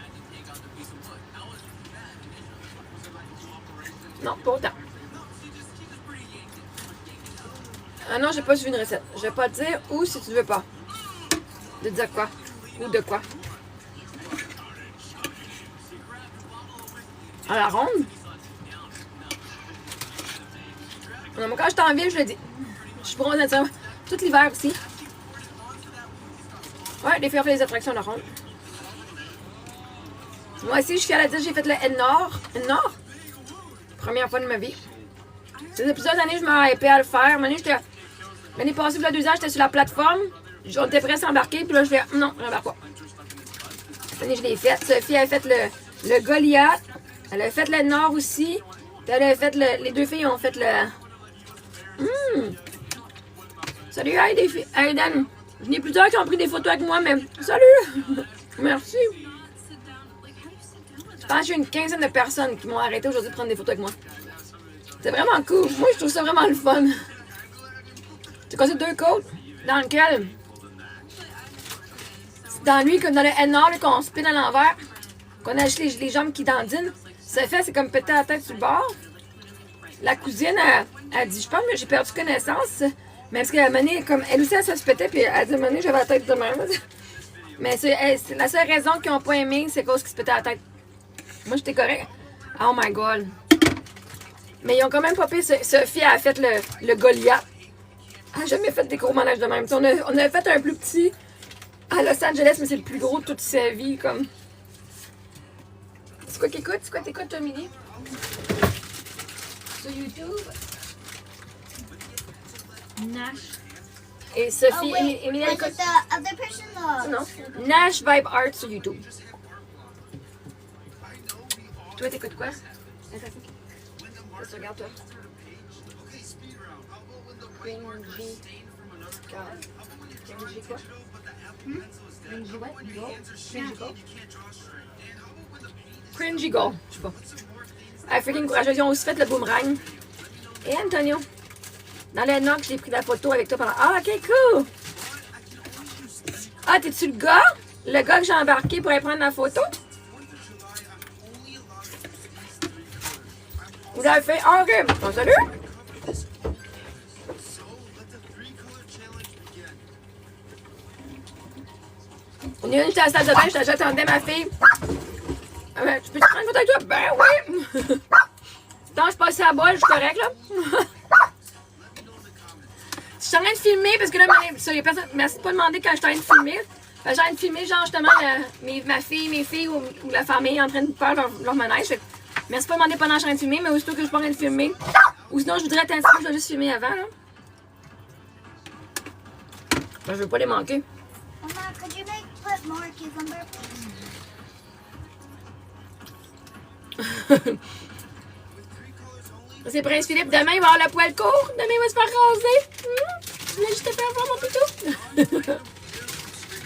Non, pas autant. Ah non, j'ai pas suivi une recette. Je vais pas te dire ou si tu veux pas. De dire quoi. Ou de quoi. À la ronde. Non, moi, quand je suis en ville, je le dis. Je suis bronzée naturellement. Tout l'hiver aussi. Ouais, des fois, on fait les attractions à la ronde. Moi aussi, je suis fière de dire j'ai fait le N-Nord. N-Nord? Première fois de ma vie. Ça faisait plusieurs années que je me hypais à le faire. L'année passée, il y a 2 ans, j'étais sur la plateforme. On était prêts à s'embarquer. Puis là, je fais non, je n'embarque pas. Cette année, je l'ai faite. Sophie a fait le Goliath. Elle a fait le Nord aussi. Puis elle a fait les 2 filles ont fait le... Salut, Aiden. Je n'ai plusieurs qui ont pris des photos avec moi, mais... Salut! Merci. Je pense que j'ai une quinzaine de personnes qui m'ont arrêté aujourd'hui de prendre des photos avec moi. C'est vraiment cool. Moi, je trouve ça vraiment le fun. J'ai cassé 2 côtes dans lequel... C'est dans lui, comme dans le N-Nord, qu'on spin à l'envers, qu'on a acheté les jambes qui dandinent. Ça fait, c'est comme péter la tête sur le bord. La cousine, elle dit, je pense que j'ai perdu connaissance. Mais parce qu'à un moment donné, comme elle aussi, elle se pétait, puis elle dit, à un moment donné, j'avais la tête de même. Mais c'est la seule raison qu'ils n'ont pas aimé, c'est cause qu'ils se pétaient la tête. Moi, j'étais correct. Oh my god. Mais ils ont quand même pas payé. Sophie a fait le Goliath. Elle n'a jamais fait des gros manèges de même. On a fait un plus petit à Los Angeles, mais c'est le plus gros de toute sa vie. Comme... C'est quoi qu'écoute? C'est quoi t'écoutes, toi, Milly? Sur YouTube? Nash. Et Sophie, Oh, wait. Emilie, Was écoute. it the other person? Non. Nash Vibe Art sur YouTube. Toi, t'écoutes quoi? Qu'est-ce que tu regardes, toi? Cringy quoi? Cringy what? Go? Cringy go? Cringy go. Je sais pas. Ah, freaking courageuse. Ils ont aussi fait le boomerang. Et Antonio? Dans le Nox, j'ai pris la photo avec toi pendant... Ah, ok, cool! Ah, t'es-tu le gars? Le gars que j'ai embarqué pour aller prendre la photo? Vous l'avez fait? Ah, ok. Bon, salut! On est venu à la salle de bain, j'attendais ma fille. Tu peux te prendre une photo avec toi? Ben oui! Tant que je passe à la bolle, je suis correcte, là. Je suis en train de filmer parce que là, les personnes, merci de pas demander quand je suis en train de filmer. J'ai en train de filmer, genre, justement, ma fille, mes filles ou la famille en train de faire leur manège. Merci de pas demander pendant que je suis en train de filmer, mais aussitôt que je suis pas en train de filmer. Ou sinon, je voudrais t'inscrire, je vais juste filmer avant, là. Ben, je veux pas les manquer. Mama, could you put more cucumber, please? C'est Prince Philippe. Demain, il va avoir le poil court. Demain, il va se faire raser. Je voulais juste te faire voir mon pitou.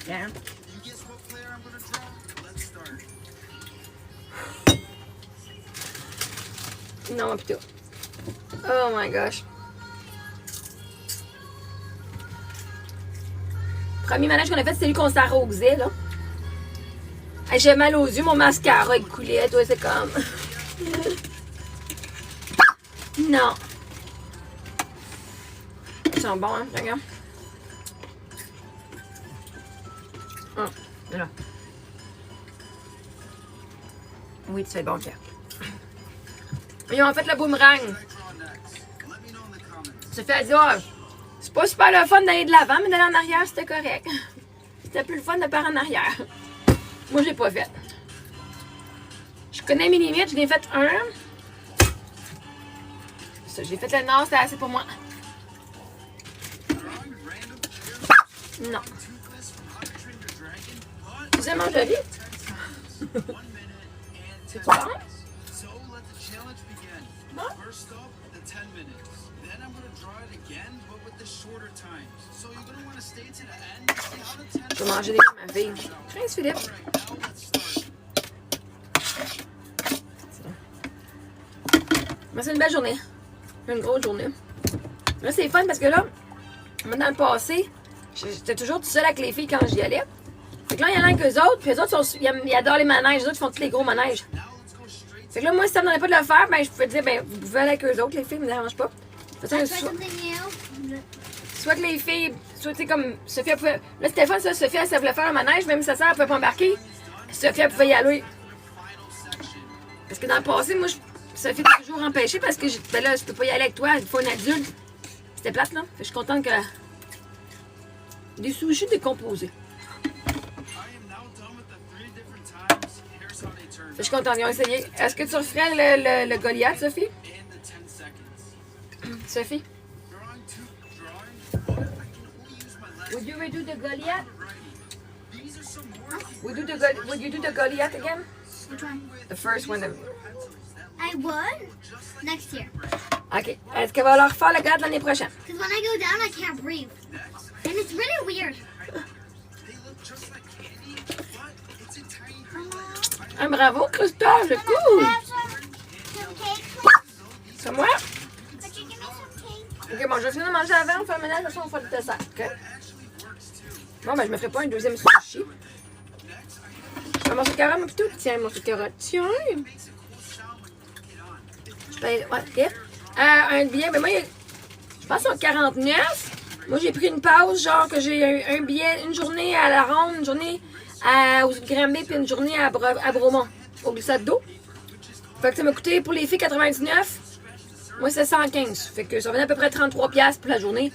Yeah. Non, mon pitou. Oh my gosh. Premier manège qu'on a fait, c'est celui qu'on s'arrosait, là. Hey, j'ai mal aux yeux, mon mascara, il coulait. Toi, c'est comme... Non. Ils sont bons, hein, regarde. Ah, là. Oui, tu fais bon, Pierre. Ils ont fait le boomerang. Ça fait dire, oh, c'est pas super le fun d'aller de l'avant, mais d'aller en arrière, c'était correct. C'était plus le fun de faire en arrière. Moi, je l'ai pas fait. Je connais mes limites, je l'ai fait un. J'ai fait le nord, c'était assez pour moi. Non. Tu sais, mange la vie? C'est tout bon? Non? Je vais manger des comme ma fille. Prince Philippe. Mais c'est une belle journée. Une grosse journée. Là, c'est fun parce que là, moi, dans le passé, j'étais toujours toute seule avec les filles quand j'y allais. Fait que là, il y en a avec eux autres, puis eux autres, ils adorent les manèges. Les autres, ils font tous les gros manèges. Fait que là, moi, si ça me donnait pas de le faire, ben, je pouvais dire, ben, vous pouvez aller avec eux autres, les filles, ça me dérange pas. Soit que les filles, soit, tu sais, comme Sophie, elle pouvait. Là, c'était fun, ça. Sophie, elle voulait faire un manège, même sa sœur, elle pouvait pas embarquer. Sophie, elle pouvait y aller. Parce que dans le passé, moi, Sophie était toujours empêchée parce que ben là, je peux pas y aller avec toi, il faut un adulte. C'était plate, là. Fait que je suis contente que. Des sushis décomposés. Fait que je suis contente, ils ont essayé. Est-ce que tu referais le Goliath, Sophie? Sophie? Would you redo the Goliath? Would you do the Goliath again? Which one? The first one. I would next year. OK. Est-ce qu'elle va leur faire le garde l'année prochaine? Because when I go down, I can't breathe. And it's really weird. Ah, bravo, Christophe, c'est cool! Have some cake, please? C'est moi? Could you give me some cake? Ok, bon, je vais finir de manger avant, on fait le ménage, de toute façon, on fait le dessert. Ok? Bon, ben, je me ferai pas un deuxième sushi. Je vais manger de carottes, mais plutôt. Tiens, manger de carottes. Tiens. Je paye. Ouais, ok. Un billet, ben, moi, je pense en 49. Moi, j'ai pris une pause, genre que j'ai un billet, une journée à la ronde, une journée aux Granby, puis une journée à Bromont, au glissade d'eau. Fait que ça m'a coûté pour les filles 99. Moi, c'est 115. Fait que ça revenait à peu près 33$ pour la journée.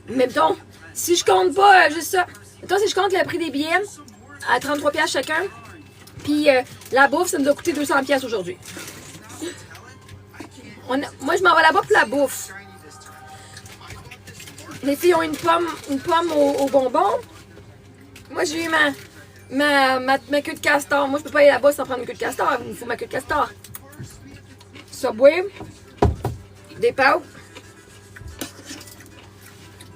Mais mettons, si je compte pas juste ça, mettons, si je compte le prix des billets à 33$ chacun, puis la bouffe, ça nous a coûté 200$ aujourd'hui. Moi, je m'en vais là-bas pour la bouffe. Les filles ont une pomme au bonbon. Moi, j'ai eu ma queue de castor. Moi, je peux pas aller là-bas sans prendre une queue de castor. Il me faut ma queue de castor. Subway. Des pâtes.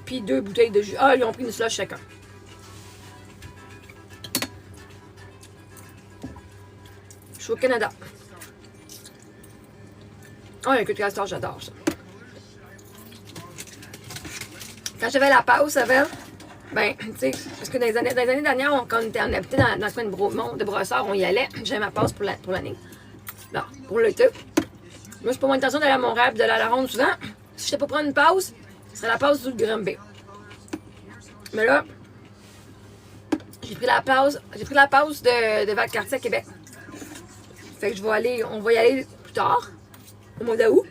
Puis 2 bouteilles de jus. Ah, ils ont pris une slush chacun. Je suis au Canada. Ah, la queue de castor, j'adore ça. Quand j'avais la pause avant, ben, tu sais, parce que dans les années dernières, quand on habitait dans le coin de Bromont, de Brossard, on y allait. J'avais ma pause pour l'année. Non, pour l'été. Moi, c'est pas mon intention d'aller à Montréal et d'aller à la ronde souvent. Si je n'étais pas prendre une pause, ce serait la pause du Granby. Mais là, j'ai pris la pause de Valcartier à Québec. Fait que on va y aller plus tard, au mois d'août.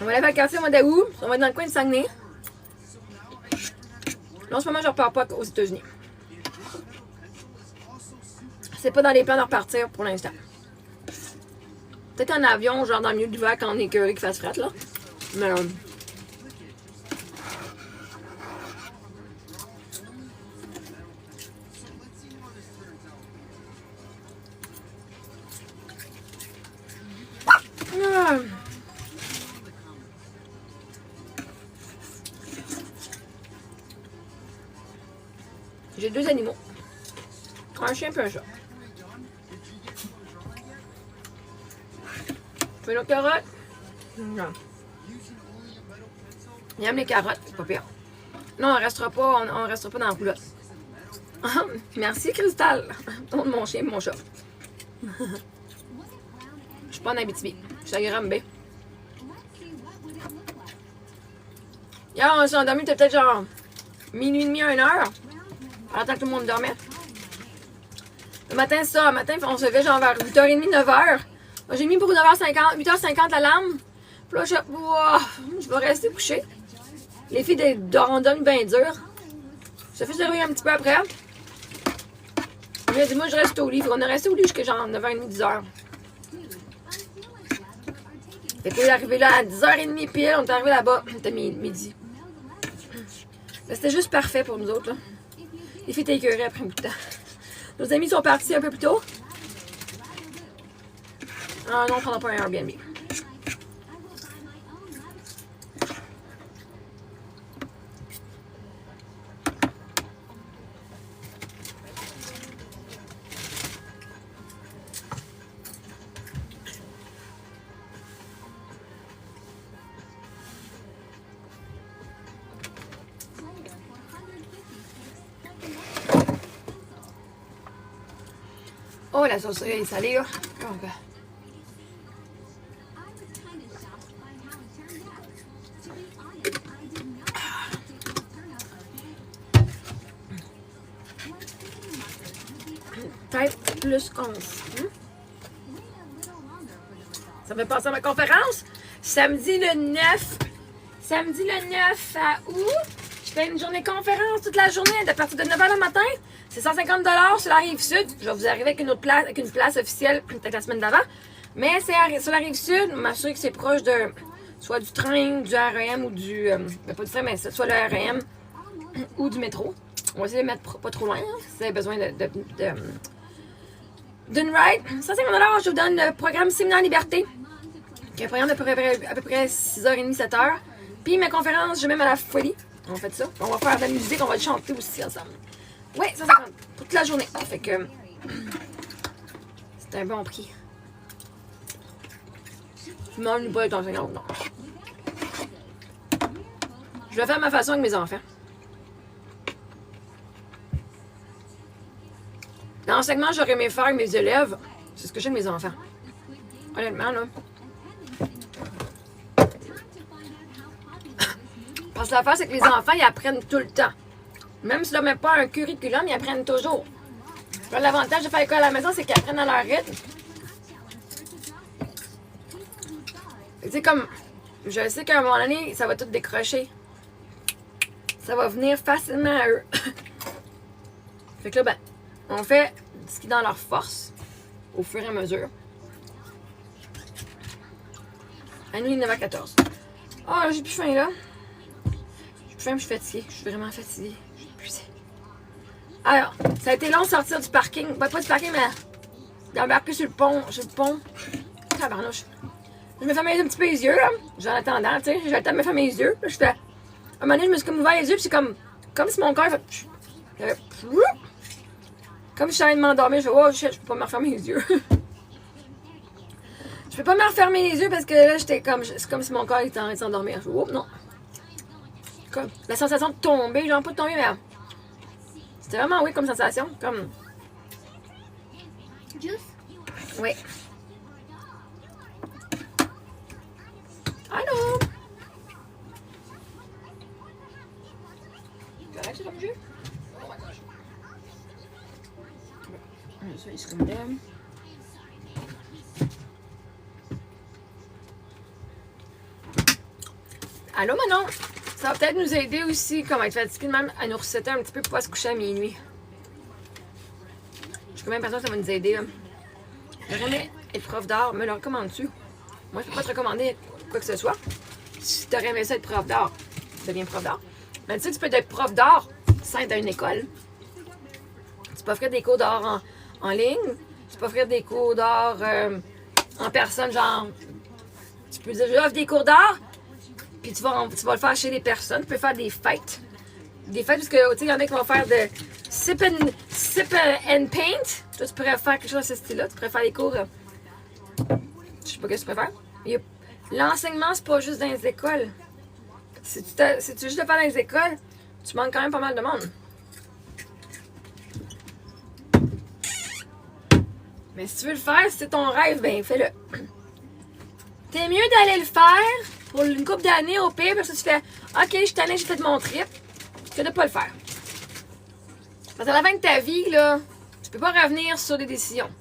On va aller à Valcartier au mois d'août. On va être dans le coin de Saguenay. Là, en ce moment, je ne repars pas aux États-Unis. C'est pas dans les plans de repartir pour l'instant. Peut-être en avion, genre dans le milieu de l'hiver quand on est écœuré qu'il fasse fret, là. Mais j'ai 2 animaux. Un chien et un chat. Tu veux nos carottes? Non. Il aime les carottes, c'est pas pire. Non, on restera pas dans la roulotte. Ah, merci Cristal. Mon chien et mon chat. Je suis pas en Abitibi. Je suis à Granby. Hier, on s'est endormi, peut-être genre minuit et demi, 1h. Attends que tout le monde dormait. Le matin, c'est ça. Le matin, on se levait genre vers 8h30, 9h. J'ai mis pour 8h50 l'alarme. Puis là, je vais rester couché. Les filles dorment bien dur. Sophie s'est réveillée un petit peu après. Elle a dit, moi, je reste au lit. On est resté au lit jusqu'à genre 9h30, 10h. Fait qu'on est arrivé là à 10h30 pile. On est arrivé là-bas. C'était midi. Mais c'était juste parfait pour nous autres, là. Les filles étaient écœurées après un bout de temps. Nos amis sont partis un peu plus tôt. Ah non, on ne prendra pas un Airbnb. Oh, la sauce est salée, là. Oh, ben. Peut-être plus qu'on... Ça me fait penser à ma conférence. Samedi le 9 août. Je fais une journée conférence toute la journée à partir de 9h le matin. C'est 150$ sur la rive sud. Je vais vous arriver avec une autre place, avec une place officielle peut-être la semaine d'avant. Mais c'est sur la rive sud. M'assurer que c'est proche de soit du train, du REM ou du... pas du train, mais soit le REM ou du métro. On va essayer de mettre pas trop loin, hein, si vous avez besoin d'une ride. 150$, je vous donne le programme Séminaire Liberté. Qui est un programme à peu près 6h30, 7h. Puis ma conférence, je mets à la folie. On fait ça. On va faire de la musique, on va le chanter aussi ensemble. Oui, 150 toute la journée. Fait que c'est un bon prix. Tu m'ennuies pas d'être enseignante, non. Je vais faire à ma façon avec mes enfants. L'enseignement, j'aurais aimé faire avec mes élèves. C'est ce que j'ai de mes enfants. Honnêtement, là. Parce que l'affaire, c'est que les enfants, ils apprennent tout le temps. Même si tu ne mets pas un curriculum, ils apprennent toujours. L'avantage de faire l'école à la maison, c'est qu'ils apprennent à leur rythme. Tu sais, comme, je sais qu'à un moment donné, ça va tout décrocher. Ça va venir facilement à eux. Fait que là, ben, on fait ce qui est dans leur force, au fur et à mesure. À nuit, 9h14. Oh, j'ai plus faim, là. J'ai plus faim, je suis fatiguée. Je suis vraiment fatiguée. Je suis épuisée. Alors, ça a été long de sortir du parking. Ben, pas du parking, mais d'embarquer sur le pont. Tabarnouche. Je me fermais un petit peu les yeux, là. Genre, en attendant, tu sais. J'ai le temps de me fermer les yeux. Là, je fais... À un moment donné, je me suis comme ouvert les yeux, puis c'est comme si mon corps fait... Comme si j'allais de m'endormir. Je fais, oh shit, je peux pas me refermer les yeux. Je peux pas me refermer les yeux parce que là, j'étais comme... C'est comme si mon corps était en train de s'endormir. Je fais, oh non. Comme la sensation de tomber, genre pas de tomber, mais... C'était vraiment oui comme sensation. Comme... Juice? Oui. Allô? Correct, c'est comme jus? Oh my gosh. Ça, il se comme d'aime. Allô, Manon? Ça va peut-être nous aider aussi, comme être fatigué de même, à nous resetter un petit peu pour pas se coucher à minuit. Je suis quand même personne que ça va nous aider, là. J'aimerais être prof d'art, me le recommandes-tu? Moi, je peux pas te recommander quoi que ce soit. Si t'aurais aimé ça être prof d'art, deviens prof d'art. Mais tu sais, tu peux être prof d'art sans être dans une école. Tu peux offrir des cours d'art en ligne. Tu peux offrir des cours d'art en personne, genre... Tu peux dire, j'offre des cours d'art, puis tu vas le faire chez des personnes. Tu peux faire des fêtes. Des fêtes, parce que, tu sais, il y en a qui vont faire de sip and paint. Toi, tu pourrais faire quelque chose de ce style-là. Tu pourrais faire des cours... je sais pas ce que tu préfères. L'enseignement, c'est pas juste dans les écoles. Si tu veux juste le faire dans les écoles, tu manques quand même pas mal de monde. Mais si tu veux le faire, si c'est ton rêve, ben fais-le. T'es mieux d'aller le faire pour une couple d'années au pire, parce que tu fais OK, je suis tannée, j'ai fait mon trip, que de pas le faire. Parce qu'à la fin de ta vie, là, tu peux pas revenir sur des décisions.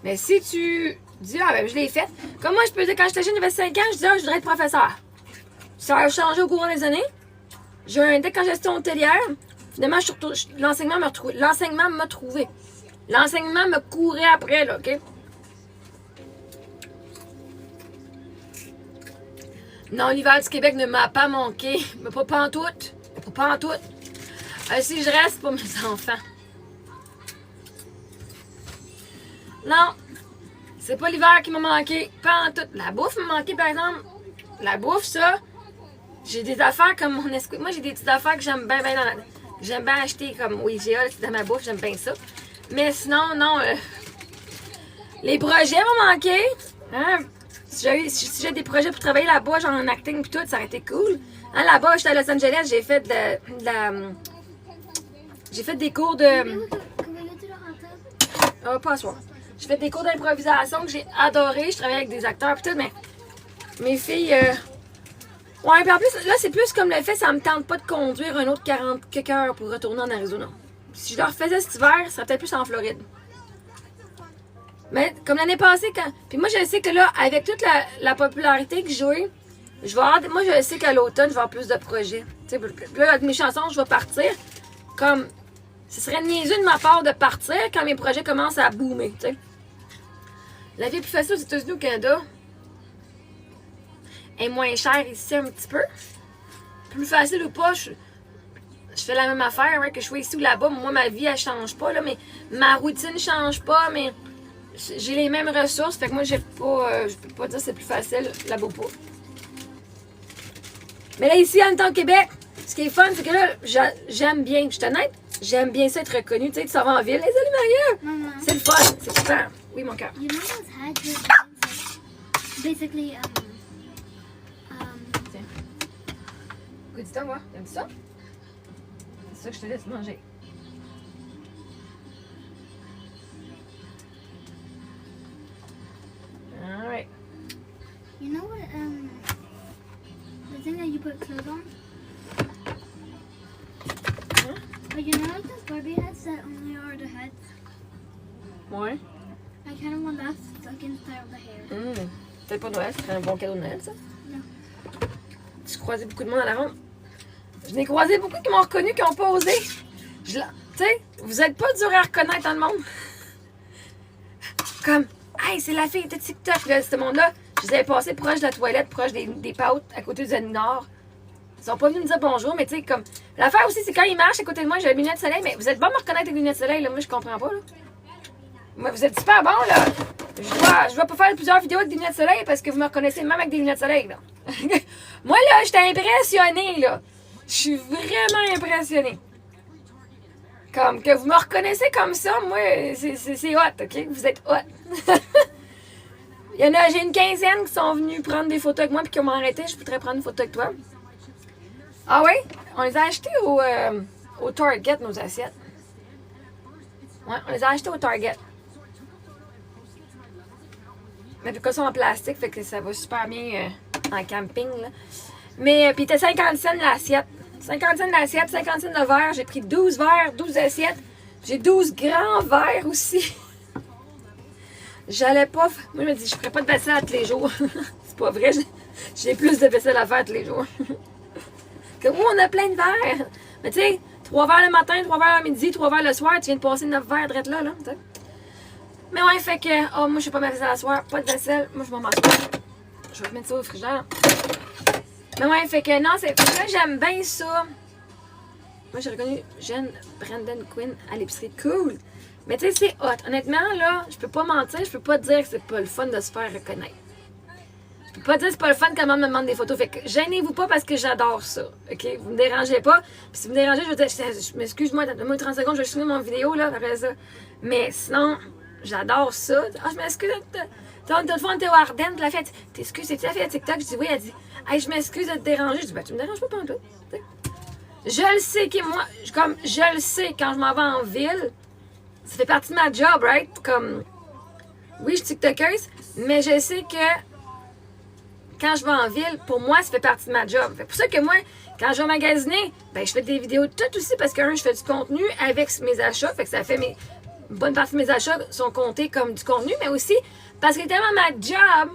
Mais si tu dis, ah ben je l'ai fait. Comme moi, je peux dire, quand j'étais jeune, j'avais 5 ans, je disais, ah, je voudrais être professeur. Ça a changé au cours des années. J'ai eu un deck en gestion hôtelière. Finalement, l'enseignement m'a trouvé. L'enseignement me courait après, là, OK? Non, l'hiver du Québec ne m'a pas manqué. Mais pas pantoute. Pas pantoute. Si je reste pour mes enfants. Non. C'est pas l'hiver qui m'a manqué. Pas en tout. La bouffe m'a manqué, par exemple. La bouffe, ça. J'ai des affaires comme mon esprit. Moi, j'ai des petites affaires que j'aime bien dans la... J'aime bien acheter comme IGA, c'est dans ma bouffe, j'aime bien ça. Mais sinon, non. Les projets m'ont manqué. Hein? Si j'ai des projets pour travailler là-bas, genre en acting et tout, ça aurait été cool. Hein, là-bas, j'étais à Los Angeles, j'ai fait j'ai fait des cours de... pas à soir. J'ai fait des cours d'improvisation que j'ai adoré. Je travaillais avec des acteurs et tout, mais mes filles... Ouais, puis en plus, là, c'est plus comme le fait, ça me tente pas de conduire un autre 40 quelques heures pour retourner en Arizona. Si je le refaisais cet hiver, ça serait peut-être plus en Floride. Mais comme l'année passée, quand... Puis moi, je sais que là, avec toute la popularité que j'ai, je vais avoir... Moi, je sais qu'à l'automne, je vais avoir plus de projets. Tu sais, là, avec mes chansons, je vais partir. Comme... Ce serait niaiseux de ma part de partir quand mes projets commencent à boomer, tu sais. La vie est plus facile aux États-Unis ou au Canada. Est moins chère ici un petit peu. Plus facile ou pas, je fais la même affaire, hein, que je sois ici ou là-bas. Moi, ma vie, elle change pas, là, mais ma routine change pas, mais j'ai les mêmes ressources. Fait que moi, je peux pas dire que c'est plus facile là-bas pas. Mais là, ici, en même temps au Québec, ce qui est fun, c'est que là, j'aime bien, je suis honnête, j'aime bien ça être reconnue. Tu sais, tu s'en vas en ville. Hey, salut Maria! C'est le fun, c'est super. Oui, mon cœur. You know those hats basically Dis-toi, moi. T'aimes ça? C'est ça que je te laisse manger. Alright. You know what, the thing that you put clothes on? Huh? But you know like those Barbie heads that only are the heads? Ouais. I kind of want that stuck inside of the hair. Peut-être pas Noël, ce serait un bon cadeau de Noël, ça. Non. Tu croisais beaucoup de monde à la ronde. Je n'ai croisé beaucoup qui m'ont reconnu, qui n'ont pas osé. Tu sais, vous êtes pas dur à reconnaître dans le monde. Comme, hey, c'est la fille de TikTok, là, ce monde-là. Je les avais passés proche de la toilette, proche des pâtes, à côté du Nord. Ils sont pas venus me dire bonjour, mais tu sais, comme. L'affaire aussi, c'est quand ils marchent à côté de moi, j'ai les lunettes de soleil, mais vous êtes bon à me reconnaître avec les lunettes de soleil, là. Moi, je comprends pas, là. Moi, vous êtes super bon, là. Je dois pas faire plusieurs vidéos avec des lunettes de soleil parce que vous me reconnaissez même avec des lunettes de soleil, là. Moi, là, j'étais impressionnée, là. Je suis vraiment impressionnée. Comme que vous me reconnaissez comme ça, moi, c'est hot, OK? Vous êtes hot. J'ai une quinzaine qui sont venus prendre des photos avec moi puis qui m'ont arrêté. Je voudrais prendre une photo avec toi. Ah oui? On les a achetés au Target, nos assiettes. Ouais, on les a achetés au Target. Mais vu qu'elles sont en plastique, fait que ça va super bien en camping, là. Mais, puis, t'as 50 cents l'assiette. 50 cents l'assiette, 50 cents le verre. J'ai pris 12 verres, 12 assiettes. J'ai 12 grands verres aussi. J'allais pas... Moi, je me dis, je ferais pas de vaisselle à tous les jours. C'est pas vrai, j'ai plus de vaisselle à faire tous les jours. Comme, on a plein de verres. Mais tu sais, 3 verres le matin, 3 verres le midi, 3 verres le soir. Tu viens de passer 9 verres direct là, t'sais. Mais ouais, fait que... Oh, moi, je fais pas ma vaisselle à soir. Pas de vaisselle. Moi, je m'en mange pas. Je vais mettre ça au frigidaire. Mais ouais, fait que non, fait que là, j'aime bien ça. Moi, j'ai reconnu jeune Brandon Quinn à l'épicerie. Cool! Mais tu sais, c'est hot. Honnêtement, là, je peux pas mentir, je peux pas dire que c'est pas le fun de se faire reconnaître. Je peux pas dire que c'est pas le fun quand même me demande des photos. Fait que gênez-vous pas parce que j'adore ça. OK? Vous me dérangez pas. Puis si vous me dérangez, je vais dire, excuse-moi, donne-moi 30 secondes, je vais filmer mon vidéo, là, après ça. Mais sinon, j'adore ça. Ah, je m'excuse. L'autre fois, on était au Ardennes, la fête. T'excuses, c'est-tu la fille à TikTok? Je dis oui, elle dit, hey, je m'excuse de te déranger. Je dis, ben, tu me déranges pas pantoute. Je le sais que moi, je le sais quand je m'en vais en ville, ça fait partie de ma job, right? Comme, oui, je suis TikTokeuse, mais je sais que quand je vais en ville, pour moi, ça fait partie de ma job. C'est pour ça que moi, quand je vais magasiner, ben, je fais des vidéos toutes aussi parce que, je fais du contenu avec mes achats. Fait que ça fait une bonne partie de mes achats sont comptés comme du contenu, mais aussi parce que tellement ma job,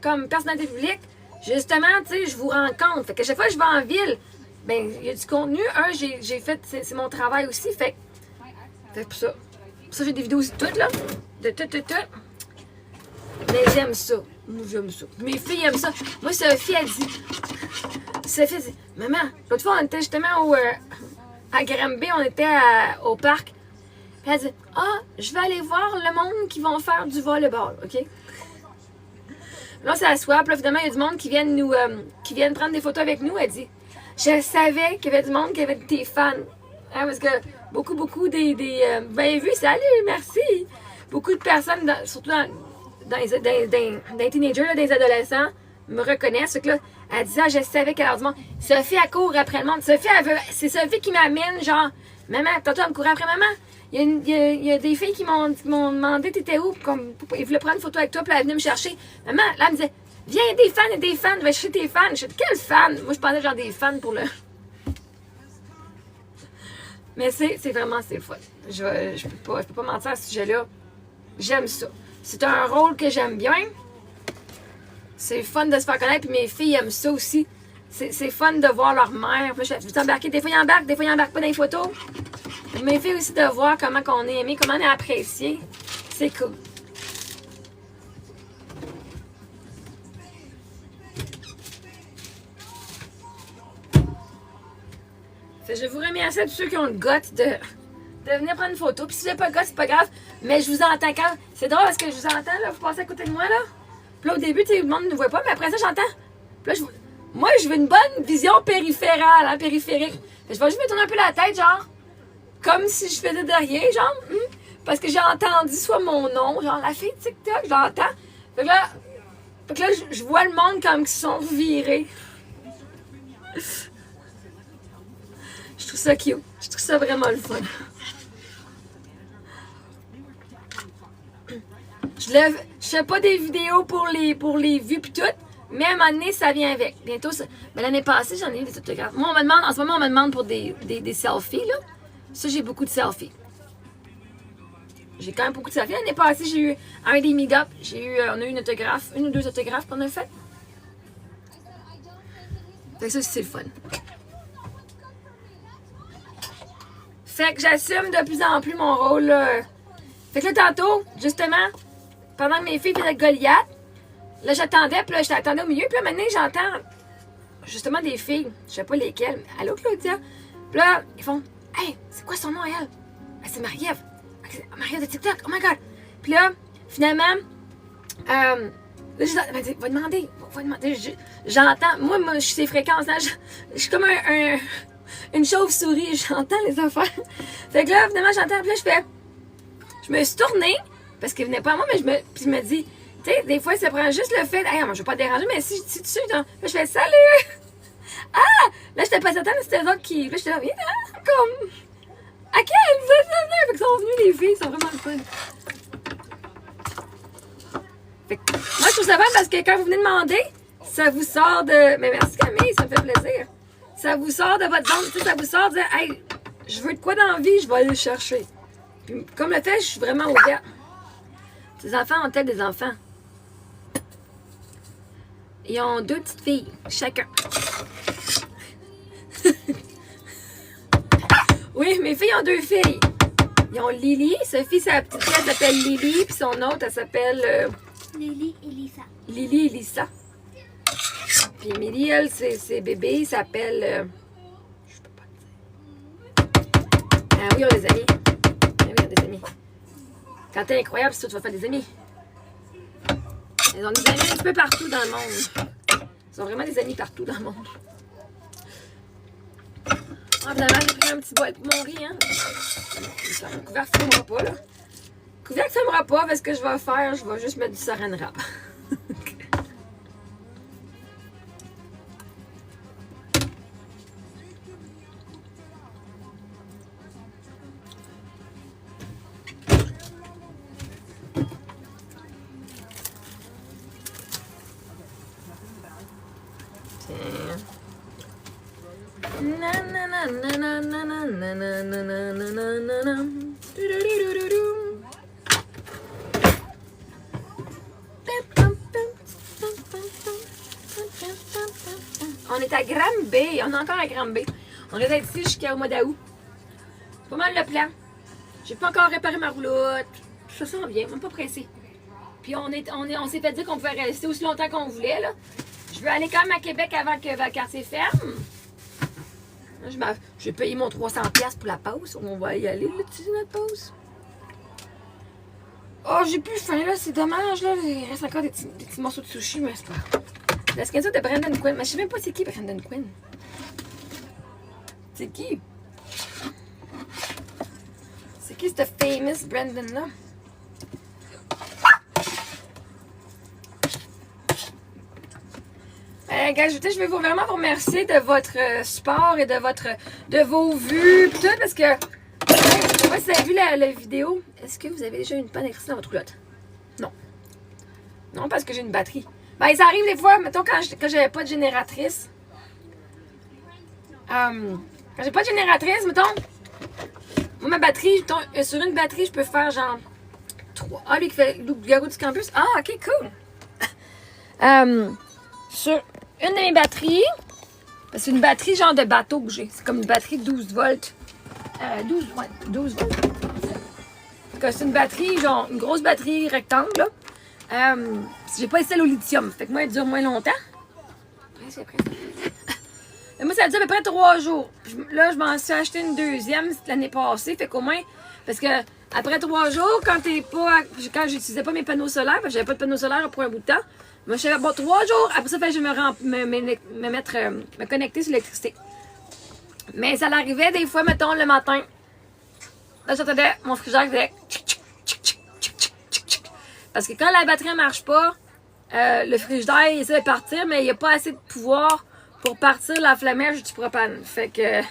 comme personnalité publique, justement, tu sais, je vous rencontre. Fait que chaque fois que je vais en ville, ben, il y a du contenu. J'ai fait, c'est mon travail aussi. Fait pour ça. Pour ça, j'ai des vidéos aussi toutes, là. De tout. Mais j'aime ça. Moi, j'aime ça. Mes filles aiment ça. Moi, Sophie, elle dit, maman, l'autre fois, on était justement à Granby, on était au parc. Puis elle dit, je vais aller voir le monde qui vont faire du volleyball, OK? Là, on s'assoit, puis là, finalement, il y a du monde qui viennent prendre des photos avec nous. Elle dit, je savais qu'il y avait du monde qui avait des fans. Hein, parce que beaucoup des vous avez vu, salut, merci. Beaucoup de personnes, surtout dans les teenagers, là, des adolescents, me reconnaissent. Fait que là, elle dit, je savais qu'elle avait du monde. Sophie, elle court après le monde. Sophie, c'est Sophie qui m'amène, genre, maman, tantôt, elle me courait après maman. Il y a des filles qui m'ont demandé, t'étais où? Ils voulaient prendre une photo avec toi, puis elle venait me chercher. Maman, là, elle me disait, viens, il y a des fans, va chercher tes fans. Je dis, quels fans? Moi, je pensais genre des fans pour le. Mais c'est vraiment, c'est le fun. Je peux pas mentir à ce sujet-là. J'aime ça. C'est un rôle que j'aime bien. C'est fun de se faire connaître, puis mes filles aiment ça aussi. C'est fun de voir leur mère. Puis je vais t'embarquer. Des fois, ils embarquent, des fois, ils embarquent pas dans les photos. Mes filles aussi de voir comment on est aimé, comment on est apprécié. C'est cool. Je vous remercie à tous ceux qui ont le goût de venir prendre une photo. Puis si vous n'avez pas le goût, c'est pas grave. Mais je vous entends quand. C'est drôle parce que je vous entends, là, vous passez à côté de moi, là. Puis là, au début, le monde ne nous voit pas, mais après ça, j'entends. Puis là, moi, je veux une bonne vision périphérale, hein, périphérique. Je vais juste me tourner un peu la tête, genre, comme si je faisais de rien, genre, parce que j'ai entendu soit mon nom, genre, la fille de TikTok, je l'entends. Fait que là, je vois le monde comme qui sont virés. Je trouve ça cute. Je trouve ça vraiment le fun. Je fais pas des vidéos pour les vues pis tout, mais à un moment donné, ça vient avec. Bientôt, mais l'année passée, j'en ai eu des autographes. Moi, en ce moment, on me demande pour des selfies, là. Ça, j'ai beaucoup de selfies. J'ai quand même beaucoup de selfies. L'année passée, j'ai eu un des meet-up. On a eu une ou deux autographes qu'on a fait. Fait que ça, c'est le fun. Fait que j'assume de plus en plus mon rôle, là. Fait que là, tantôt, justement, pendant que mes filles faisaient Goliath, là, j'attendais, puis là, j'attendais au milieu, puis là, maintenant, j'entends justement des filles, je sais pas lesquelles. Allô, Claudia? Puis là, ils font, hey, c'est quoi son nom, elle? Ah, c'est Marie-Ève. Marie-Ève de TikTok, oh my god. Puis là, finalement, là, va demander. J'entends, moi, je suis ces fréquences, là, je suis comme une chauve-souris, j'entends les affaires. Fait que là, finalement, j'entends, puis là, je me suis tournée, parce qu'il venait pas à moi, mais je me dis, tu sais, des fois, ça prend juste le fait, hey, moi, je vais pas te déranger, mais si tu sais, là, je fais salut! Ah! Là, j'étais pas certaine, c'était eux autres qui. Là, j'étais là, viens, comme. À quelle? Fait que sont venus, les filles, ils sont vraiment le fun. Fait que, moi, je trouve ça bien parce que quand vous venez demander, ça vous sort de. Mais merci Camille, ça me fait plaisir. Ça vous sort de votre zone, tu sais, ça vous sort de dire, hey, je veux de quoi dans la vie, je vais aller le chercher. Puis, comme le fait, je suis vraiment ouverte. Tes enfants ont-elles des enfants? Ils ont 2 petites filles, chacun. Oui, mes filles ont 2 filles. Ils ont Lily. Sophie, sa petite fille, elle s'appelle Lily. Puis son autre, elle s'appelle... Lily et Lisa. Lily et Lisa. Puis Emily, elle, ses bébés, ils s'appellent... Je peux pas te dire. Ah oui, on a des amis. Ah oui, on a des amis. Quand t'es incroyable, c'est toi, tu vas faire des amis. Ils ont des amis un petit peu partout dans le monde. Ils ont vraiment des amis partout dans le monde. Ah, finalement, j'ai pris un petit bol pour mon riz, hein. Le couvercle, ça m'aimera pas, là. Le couvercle, ça m'aimera pas, parce que je vais faire, je vais juste mettre du saran wrap. On est à Granby. On est encore à Granby. On est ici jusqu'au mois d'août. C'est pas mal le plan. J'ai pas encore réparé ma roulotte. Ça s'en vient, même pas pressé. Puis on s'est fait dire qu'on pouvait rester aussi longtemps qu'on voulait, là. Je veux aller quand même à Québec avant que Valcartier ferme. J'ai payé mon 300$ pour la pause. On va y aller, là, tu sais, notre pause. Oh, j'ai plus faim, là. C'est dommage, là. Il reste encore des petits morceaux de sushi, mais c'est pas grave. La skin de Brandon Quinn. Mais je sais même pas c'est qui Brandon Quinn. C'est qui? C'est qui ce famous Brandon-là? Je vais vraiment vous remercier de votre support et de vos vues pis tout, parce que je sais pas si vous avez vu la vidéo. Est-ce que vous avez déjà une panne d'électricité dans votre roulotte? Non. Non, parce que j'ai une batterie. Ben, ça arrive des fois, mettons, quand j'avais pas de génératrice. Quand j'ai pas de génératrice, mettons, moi, ma batterie, sur une batterie, je peux faire genre 3. Ah, lui qui fait le garou du campus. Ah, ok, cool. Sur une de mes batteries, parce que c'est une batterie genre de bateau que j'ai. C'est comme une batterie de 12 volts. 12 volts. C'est une batterie, genre une grosse batterie rectangle, là. J'ai pas celle au lithium. Fait que moi, elle dure moins longtemps. Mais moi, ça dure à peu près 3 jours. Puis là, je m'en suis acheté une deuxième l'année passée. Fait qu'au moins, parce que après 3 jours, quand j'utilisais pas mes panneaux solaires, parce que j'avais pas de panneaux solaires pour un bout de temps, moi, je savais, bon, 3 jours, après ça, je vais me connecter sur l'électricité. Mais ça l'arrivait des fois, mettons, le matin. Là, j'entendais mon frigidaire qui faisait parce que quand la batterie ne marche pas, le frigidaire il essaie de partir, mais il n'y a pas assez de pouvoir pour partir la flammèche du propane. Fait que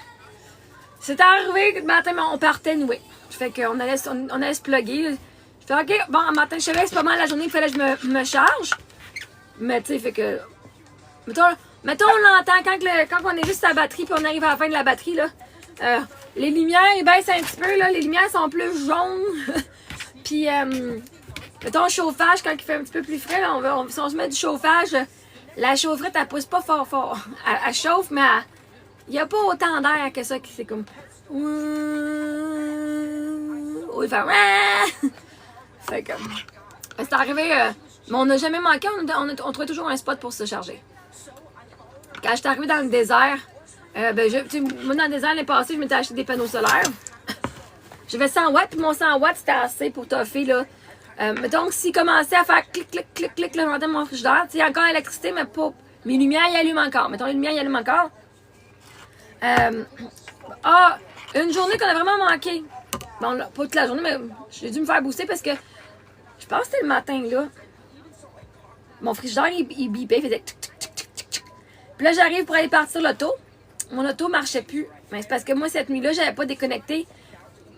c'est arrivé que le matin, on partait nouer. Fait qu'on allait se plugger. Je fais OK, bon, le matin, je savais que c'est pas mal la journée, il fallait que je me charge. Mais tu sais, fait que. Mettons on l'entend quand on est juste à la batterie, puis on arrive à la fin de la batterie, là. Les lumières, ils baissent un petit peu, là. Les lumières sont plus jaunes. Puis, mettons, le chauffage, quand il fait un petit peu plus frais, là, si on se met du chauffage, la chaufferette, elle pousse pas fort. Elle chauffe, mais il n'y a pas autant d'air que ça qui c'est comme. Oui, il fait. Fait que. C'est arrivé. Mais on n'a jamais manqué, on trouvait toujours un spot pour se charger. Quand j'étais arrivée dans le désert, moi dans le désert l'année passée, je m'étais acheté des panneaux solaires. J'avais 100 watts, puis mon 100 watts c'était assez pour toffer là. Donc s'il commençait à faire clic, là, j'entendais mon frigidaire, il y a encore l'électricité, mais pas. Mes lumières y allument encore. Mettons les lumières y allument encore. Une journée qu'on a vraiment manqué. Bon, là, pas toute la journée, mais j'ai dû me faire booster parce que je pense que c'était le matin là. Mon frigidaire, il bipait, il faisait tic, tic, tic, tic, tic, tic. Puis là, j'arrive pour aller partir l'auto. Mon auto marchait plus. Mais c'est parce que moi, cette nuit-là, j'avais pas déconnecté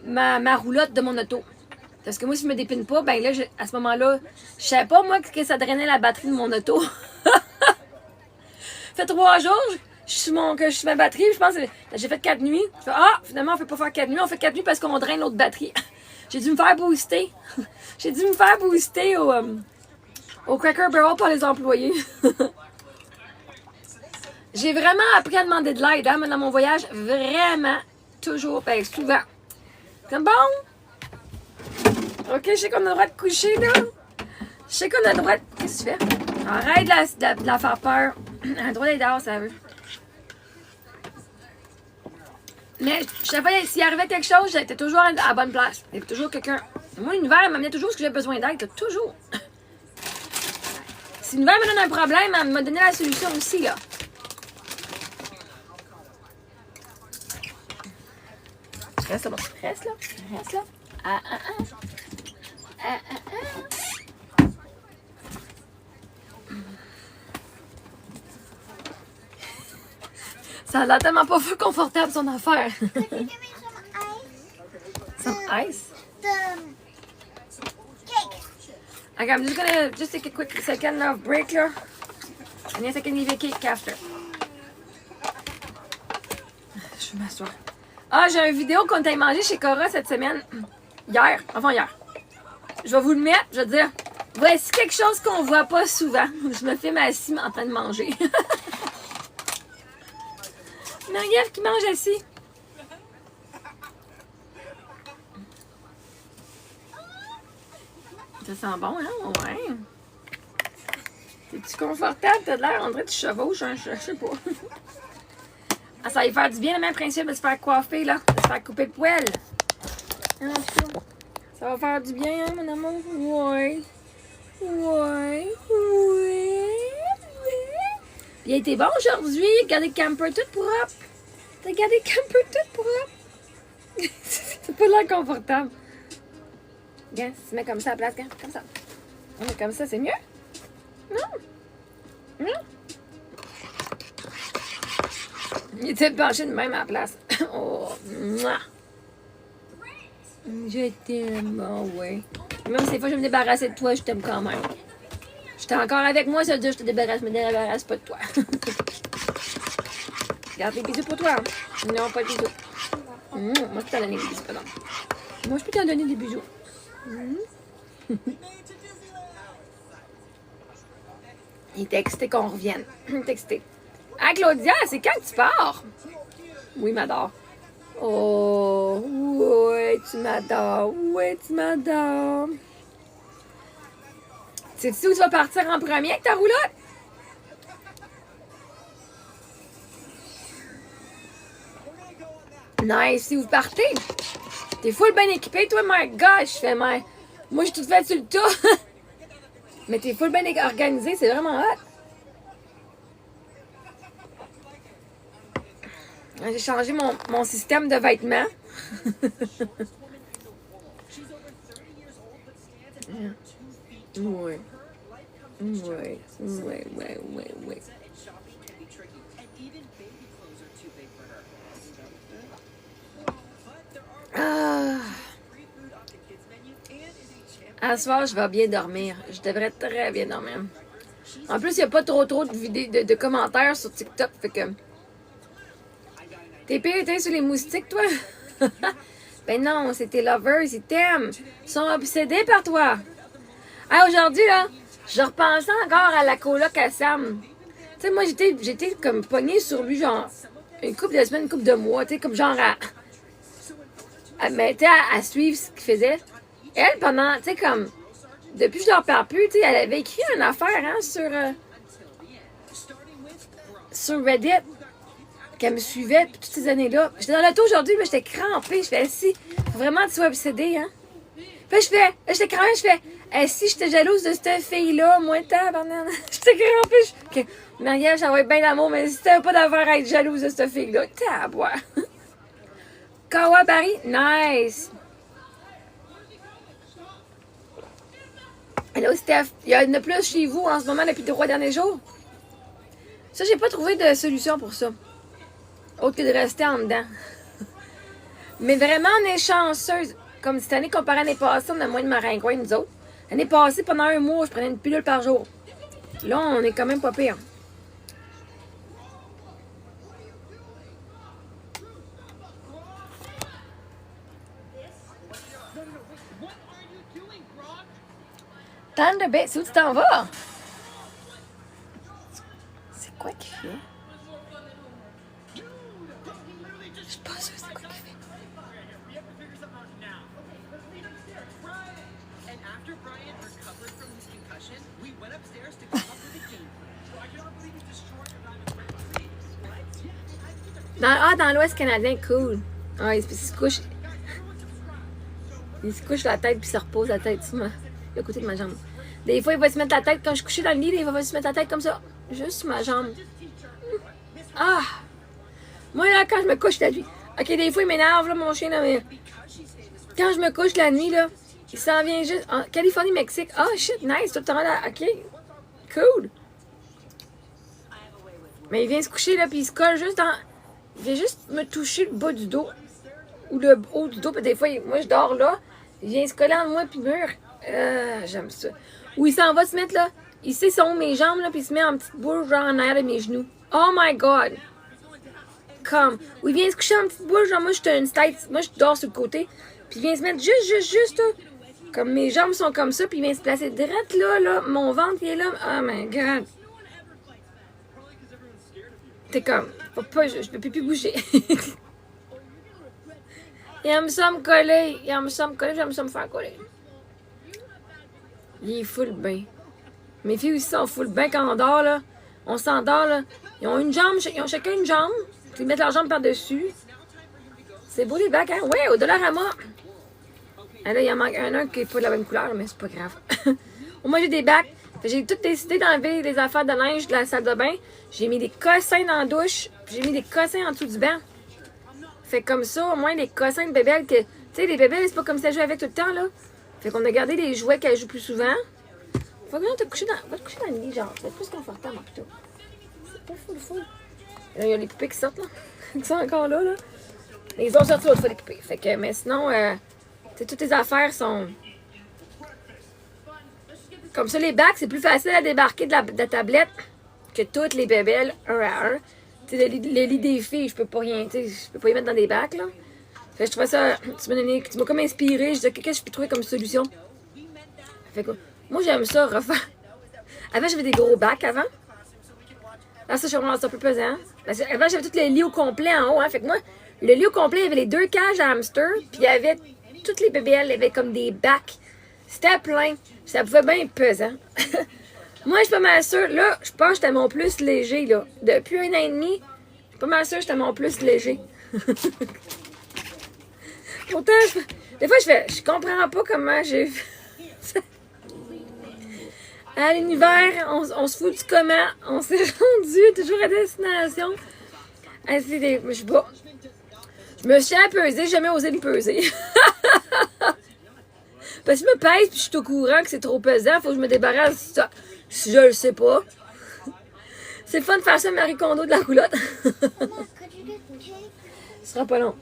ma roulotte de mon auto. Parce que moi, si je me dépine pas, ben là, à ce moment-là, je savais pas, moi, que ça drainait la batterie de mon auto. Ça fait 3 jours que je suis ma batterie. Je pense que j'ai fait 4 nuits. Je fais, finalement, on fait pas faire 4 nuits. On fait 4 nuits parce qu'on draine l'autre batterie. J'ai dû me faire booster. J'ai dû me faire booster au Cracker Barrel par les employés. J'ai vraiment appris à demander de l'aide, hein, mais dans mon voyage, vraiment, toujours, souvent. C'est bon? OK, je sais qu'on a le droit de coucher, là. Je sais qu'on a le droit de... Qu'est-ce que tu fais? Arrête de la faire peur. Elle a le droit d'être dehors, ça veut. Mais chaque fois, s'il arrivait quelque chose, j'étais toujours à la bonne place. Il y avait toujours quelqu'un. Moi, l'univers m'amenait toujours ce que j'ai besoin d'aide, toujours. Si l'univers me donne un problème, elle m'a donné la solution aussi, là. Reste là, reste là, reste là. Ça a l'air tellement pas fou confortable, son affaire. Could you give me some ice? Some ice? The cake. Okay, I'm just gonna take a quick second of break, là. And yes, I can leave a cake after. Je vais m'asseoir. J'ai une vidéo qu'on t'a mangé chez Cora cette semaine. Hier. Je vais vous le mettre. Je vais dire, voici quelque chose qu'on voit pas souvent. Je me filme assis en train de manger. Marie-Ève qui mange assis. Ça sent bon, hein? Ouais. C'est-tu confortable? T'as l'air, on dirait que tu chevauches, hein? Je sais pas. Ça va lui faire du bien, le même principe de se faire coiffer, là. De se faire couper le poil. Ça va faire du bien, hein, mon amour? Ouais. Il a été bon aujourd'hui. Regardez le camper tout propre. T'as gardé le camper tout propre. C'est pas l'air confortable. Regarde, si tu mets comme ça à la place, regarde, comme ça. On met comme ça, c'est mieux? Non? Il était penché de même à la place. Oh, mouah. Je t'aime, oh ouais. Même si des fois je me débarrassais de toi, je t'aime quand même. J'étais encore avec moi, ça veut dire que je me débarrasse pas de toi. Regarde les bisous pour toi. Non, pas de bisous. Moi, je peux t'en donner des bisous, pardon. Moi, je peux t'en donner des bisous. Il est excité qu'on revienne. Il est excité. Ah, Claudia, c'est quand que tu pars? Oui, m'adore. Oh, ouais, tu m'adores. Ouais, tu m'adores. Sais-tu où tu vas partir en premier avec ta roulotte? Nice, si vous partez. T'es full bien équipé, toi, my God. Je fais, moi, je suis toute faite sur le tas. Mais t'es full bien organisé, c'est vraiment hot. J'ai changé mon système de vêtements. Ouais. À ce soir, je vais bien dormir. Je devrais très bien dormir. En plus, il n'y a pas trop de vidéos, de commentaires sur TikTok. Fait que. T'es pire, sur les moustiques, toi? Ben non, c'est tes lovers, ils t'aiment. Ils sont obsédés par toi. Ah, aujourd'hui, là, je repensais encore à la coloc à Sam. Tu sais, moi, j'étais comme pognée sur lui, genre, une couple de semaines, une couple de mois, tu sais, comme genre à suivre ce qu'il faisait. Elle, pendant, tu sais, comme, depuis que je leur parle plus, tu sais, elle avait écrit une affaire, hein, sur Reddit, qu'elle me suivait depuis toutes ces années-là. J'étais dans l'auto aujourd'hui, mais j'étais crampée. Je fais, si, faut vraiment que tu sois obsédée, hein. Puis j'étais crampée, je fais, si j'étais jalouse de cette fille-là, moi, tabarnak. J'étais crampée. Marie-Ève, ça va être bien d'amour, mais si t'avais pas d'avoir à être jalouse de cette fille-là, taboire. Kawabari, nice. Hello, Steph. Il y en a plus chez vous en ce moment depuis les 3 derniers jours. Ça, j'ai pas trouvé de solution pour ça. Autre que de rester en dedans. Mais vraiment, on est chanceuse. Comme cette année, comparé à l'année passée, on a moins de maringouins, nous autres. L'année passée, pendant un mois, je prenais une pilule par jour. Là, on est quand même pas pire. Thunderbait, c'est où tu t'en vas? C'est quoi qu'il fait? Je suis pas sûre c'est quoi qu'il fait. Dans l'Ouest canadien, cool. Ah, il se couche. Il se couche la tête puis se repose la tête sur le côté de ma jambe. Des fois, il va se mettre la tête, quand je suis couchée dans le lit, il va se mettre la tête comme ça. Juste sur ma jambe. Ah! Moi, là, quand je me couche la nuit. Ok, des fois, il m'énerve, là, mon chien, là, mais. Quand je me couche la nuit, là, il s'en vient juste. En Californie, Mexique. Ah, shit, nice, tout le temps là. Ok. Cool. Mais il vient se coucher, là, puis il se colle juste dans. Il vient juste me toucher le bas du dos. Ou le haut du dos, puis des fois, moi, je dors là. Il vient se coller entre moi puis le mur. J'aime ça. Ou il s'en va se mettre là. Il sait sont mes jambes là, puis il se met en petite boule genre en arrière de mes genoux. Oh my god! Comme. Ou il vient se coucher en petite boule, genre moi je suis une tête. Moi je dors sur le côté. Puis il vient se mettre juste là. Comme mes jambes sont comme ça, puis il vient se placer direct là. Mon ventre il est là. Oh my god! T'es comme. Je peux plus bouger. Il aime ça me coller. J'aime ça me faire coller. Il est full bain. Mes filles aussi sont full bain quand on dort, là. On s'endort, là. Ils ont chacun une jambe. Puis ils mettent leur jambe par-dessus. C'est beau les bacs, hein? Ouais, au Dollarama. Ah, là, il en manque un qui n'est pas de la même couleur, mais c'est pas grave. Au moins, j'ai des bacs. J'ai tout décidé d'enlever les affaires de linge de la salle de bain. J'ai mis des cossins dans la douche. Puis j'ai mis des cossins en dessous du banc. Fait comme ça, au moins, les cossins de bébelles que. Tu sais, les bébelles, c'est pas comme si elle jouait avec tout le temps, là. Fait qu'on a gardé les jouets qu'elle joue plus souvent. Faut que va te coucher dans le lit, genre. C'est plus confortable, plutôt. C'est pas fou. Là, il y a les poupées qui sortent, là. Qui sont encore là. Ils ont sorti l'autre fois, les poupées. Fait que, mais sinon, tu sais, toutes les affaires sont. Comme ça, les bacs, c'est plus facile à débarquer de la tablette que toutes les bébelles, un à un. Tu sais, le lit des filles, je peux pas rien, tu sais, je peux pas y mettre dans des bacs, là. Fait que je trouvais ça, tu m'as comme inspiré. Je disais, qu'est-ce que je peux trouver comme solution? Fait que, moi, j'aime ça, refaire. Avant, j'avais des gros bacs avant. Là, ça, je suis un peu pesant. Avant, j'avais tous les lits au complet en haut, hein. Fait que moi, le lit au complet, il y avait les 2 cages à hamster, puis il y avait toutes les bébelles, il y avait comme des bacs. C'était plein. Ça pouvait bien être pesant. Moi, je suis pas mal sûre. Là, je pense que j'étais mon plus léger, là. Depuis 1 an et demi, je suis pas mal sûre que j'étais mon plus léger. Pourtant, des fois, je comprends pas comment j'ai fait. À l'univers, on se fout du comment. On s'est rendu toujours à destination. Je me suis pesée, j'ai jamais osé me peser. Parce que je me pèse puis je suis au courant que c'est trop pesant, faut que je me débarrasse de ça. Si je le sais pas. C'est fun de faire ça Marie Kondo de la roulotte. Ce sera pas long.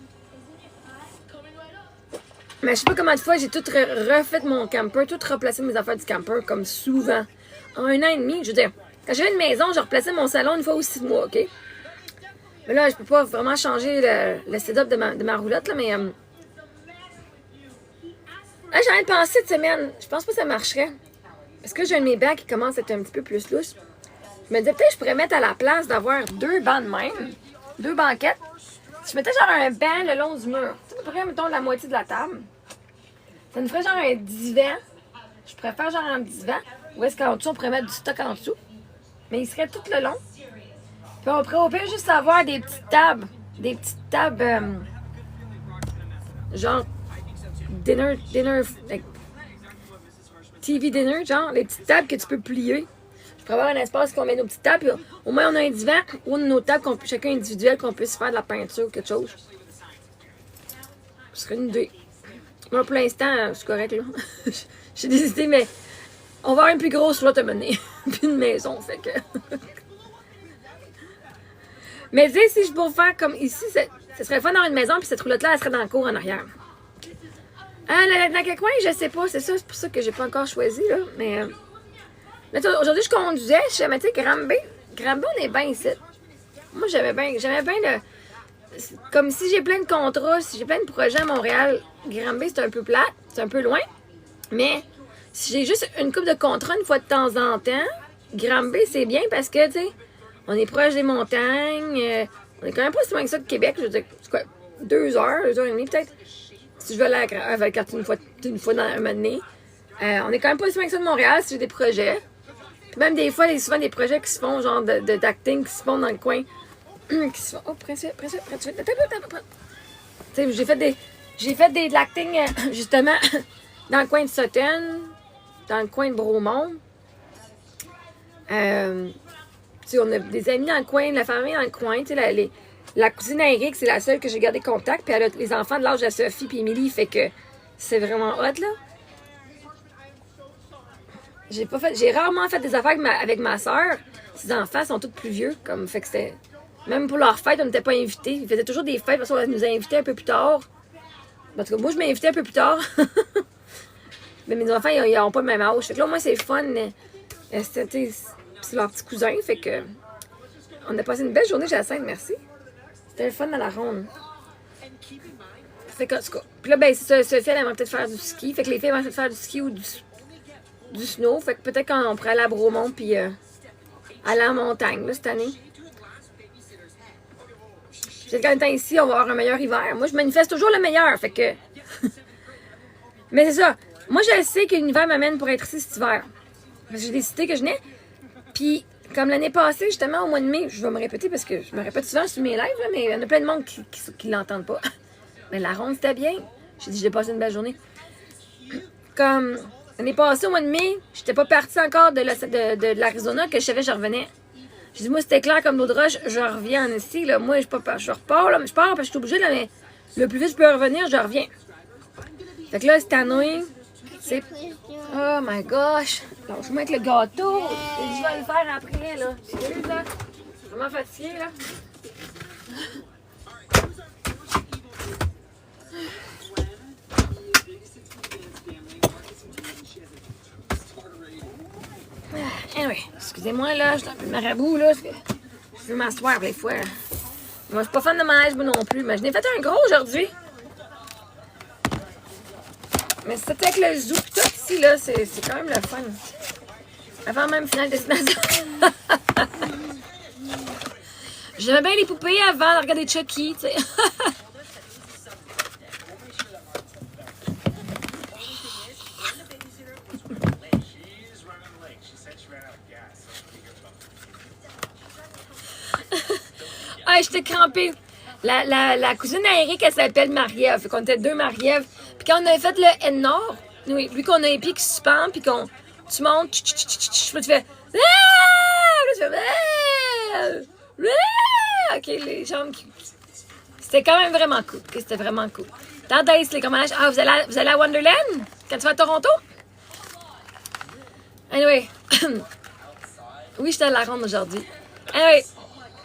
Mais je sais pas combien de fois j'ai tout refait mon camper, tout replacé mes affaires du camper, comme souvent. En 1 an et demi, je veux dire, quand j'avais une maison, je replaçais mon salon une fois ou 6 mois, OK? Mais là, je peux pas vraiment changer le setup de ma roulotte, là, mais... là, j'ai rien de penser cette semaine. Je pense pas que ça marcherait. Parce que j'ai un de mes bancs qui commence à être un petit peu plus lousse. Je me disais, peut-être que je pourrais mettre à la place d'avoir 2 bancs de même. 2 banquettes. Si je mettais genre un banc le long du mur. Tu sais, à peu près, mettons, la moitié de la table. Ça nous ferait genre un divan. Je pourrais faire genre un divan. Ou est-ce qu'en dessous, on pourrait mettre du stock en dessous. Mais il serait tout le long. Puis on pourrait au pire juste avoir des petites tables. Des petites tables... genre... Dinner... Like, TV dinner, genre, les petites tables que tu peux plier. Je pourrais avoir un espace qu'on met nos petites tables. Puis au moins, on a un divan ou une autre table, chacun individuel, qu'on puisse faire de la peinture ou quelque chose. Ce serait une idée. Moi, pour l'instant, c'est correct, là. J'ai des idées, mais on va avoir une plus grosse flotte à mener. Puis une maison, fait que... Mais tu sais, si je pourrais faire comme ici, ce serait fun d'avoir une maison, puis cette roulotte-là, elle serait dans le cour en arrière. Dans quel coin, je sais pas. C'est ça, c'est pour ça que j'ai pas encore choisi, là. Mais aujourd'hui, je conduisais. Je me disais, Granby, on est bien ici. Moi, j'aimais bien le... Comme si j'ai plein de contrats, si j'ai plein de projets à Montréal, Granby, c'est un peu plate, c'est un peu loin. Mais si j'ai juste une couple de contrats une fois de temps en temps, Granby, c'est bien parce que, tu sais, on est proche des montagnes. On est quand même pas si loin que ça de Québec. Je veux dire, c'est quoi, 2 heures et demie peut-être. Si je vais aller à Valcartier une fois dans un moment donné. On est quand même pas si loin que ça de Montréal si j'ai des projets. Puis même des fois, il y a souvent des projets qui se font, genre d'acting, qui se font dans le coin. Qui se font... Oh, prends ça. Tu sais, j'ai fait de l'acting, justement, dans le coin de Sutton, dans le coin de Bromont. Tu sais, on a des amis dans le coin, la famille dans le coin. Tu sais, la cousine à Eric, c'est la seule que j'ai gardé contact. Puis elle a les enfants de l'âge de Sophie puis Émilie, fait que c'est vraiment hot, là. J'ai rarement fait des affaires avec ma soeur. Ses enfants sont tous plus vieux, comme, fait que c'était... Même pour leur fête, on n'était pas invités. Ils faisaient toujours des fêtes parce qu'on nous a invités un peu plus tard. En tout cas, moi, je m'ai invité un peu plus tard. Mais mes enfants, ils n'ont pas le même âge. Fait que là, au moins, c'est fun. C'est leur petit cousin. Fait que on a passé une belle journée, Jacinthe, merci. C'était le fun dans la ronde. Fait que, en tout cas. Puis là, ben, Sophie, elle aimerait peut-être faire du ski. Fait que les filles vont peut-être faire du ski ou du snow. Fait que peut-être qu'on pourrait aller à Bromont puis aller en montagne, là, cette année. Peut-être qu'en étant ici, on va avoir un meilleur hiver. Moi, je manifeste toujours le meilleur, fait que... Mais c'est ça. Moi, je sais que l'univers m'amène pour être ici cet hiver. Parce que j'ai décidé que je venais. Puis, comme l'année passée, justement, au mois de mai, je vais me répéter parce que je me répète souvent sur mes lives, là, mais il y en a plein de monde qui l'entendent pas. Mais la ronde, c'était bien. J'ai dit, j'ai passé une belle journée. Comme l'année passée, au mois de mai, j'étais pas partie encore de l'Arizona, que je savais que je revenais. J'ai dit, moi, c'était clair comme l'eau de roche, je reviens ici, là. Moi, je repars, là, mais je pars parce que je suis obligée, là, mais le plus vite je peux revenir, je reviens. Fait que là, cette année, c'est... Oh my gosh! Lâche-moi avec le gâteau! Je vais le faire après, là. Sérieux, là? Je suis vraiment fatiguée, là. Anyway, excusez-moi, là, je suis un peu marabout, là. Je veux m'asseoir des fois. Moi, je suis pas fan de manège, moi non plus, mais je n'ai fait un gros aujourd'hui. Mais c'était avec le zoo pis tout ici, là, c'est quand même le fun. Avant même finale destination. J'aimais bien les poupées avant de regarder Chucky, tu sais. Ah, j'étais crampée. La cousine à Eric, elle s'appelle Marie-Ève. Fait qu'on était 2 Marie-Ève. Puis quand on avait fait le N Nord, oui, vu qu'on a un pied qui se suspend, puis qu'on tu montes, tu fais OK, les jambes qui... C'était quand même vraiment cool. Okay, c'était vraiment cool. Tendance, les commandages. Ah, vous allez à Wonderland? Quand tu vas à Toronto? Anyway. Oui, j'étais à la ronde aujourd'hui. Anyway.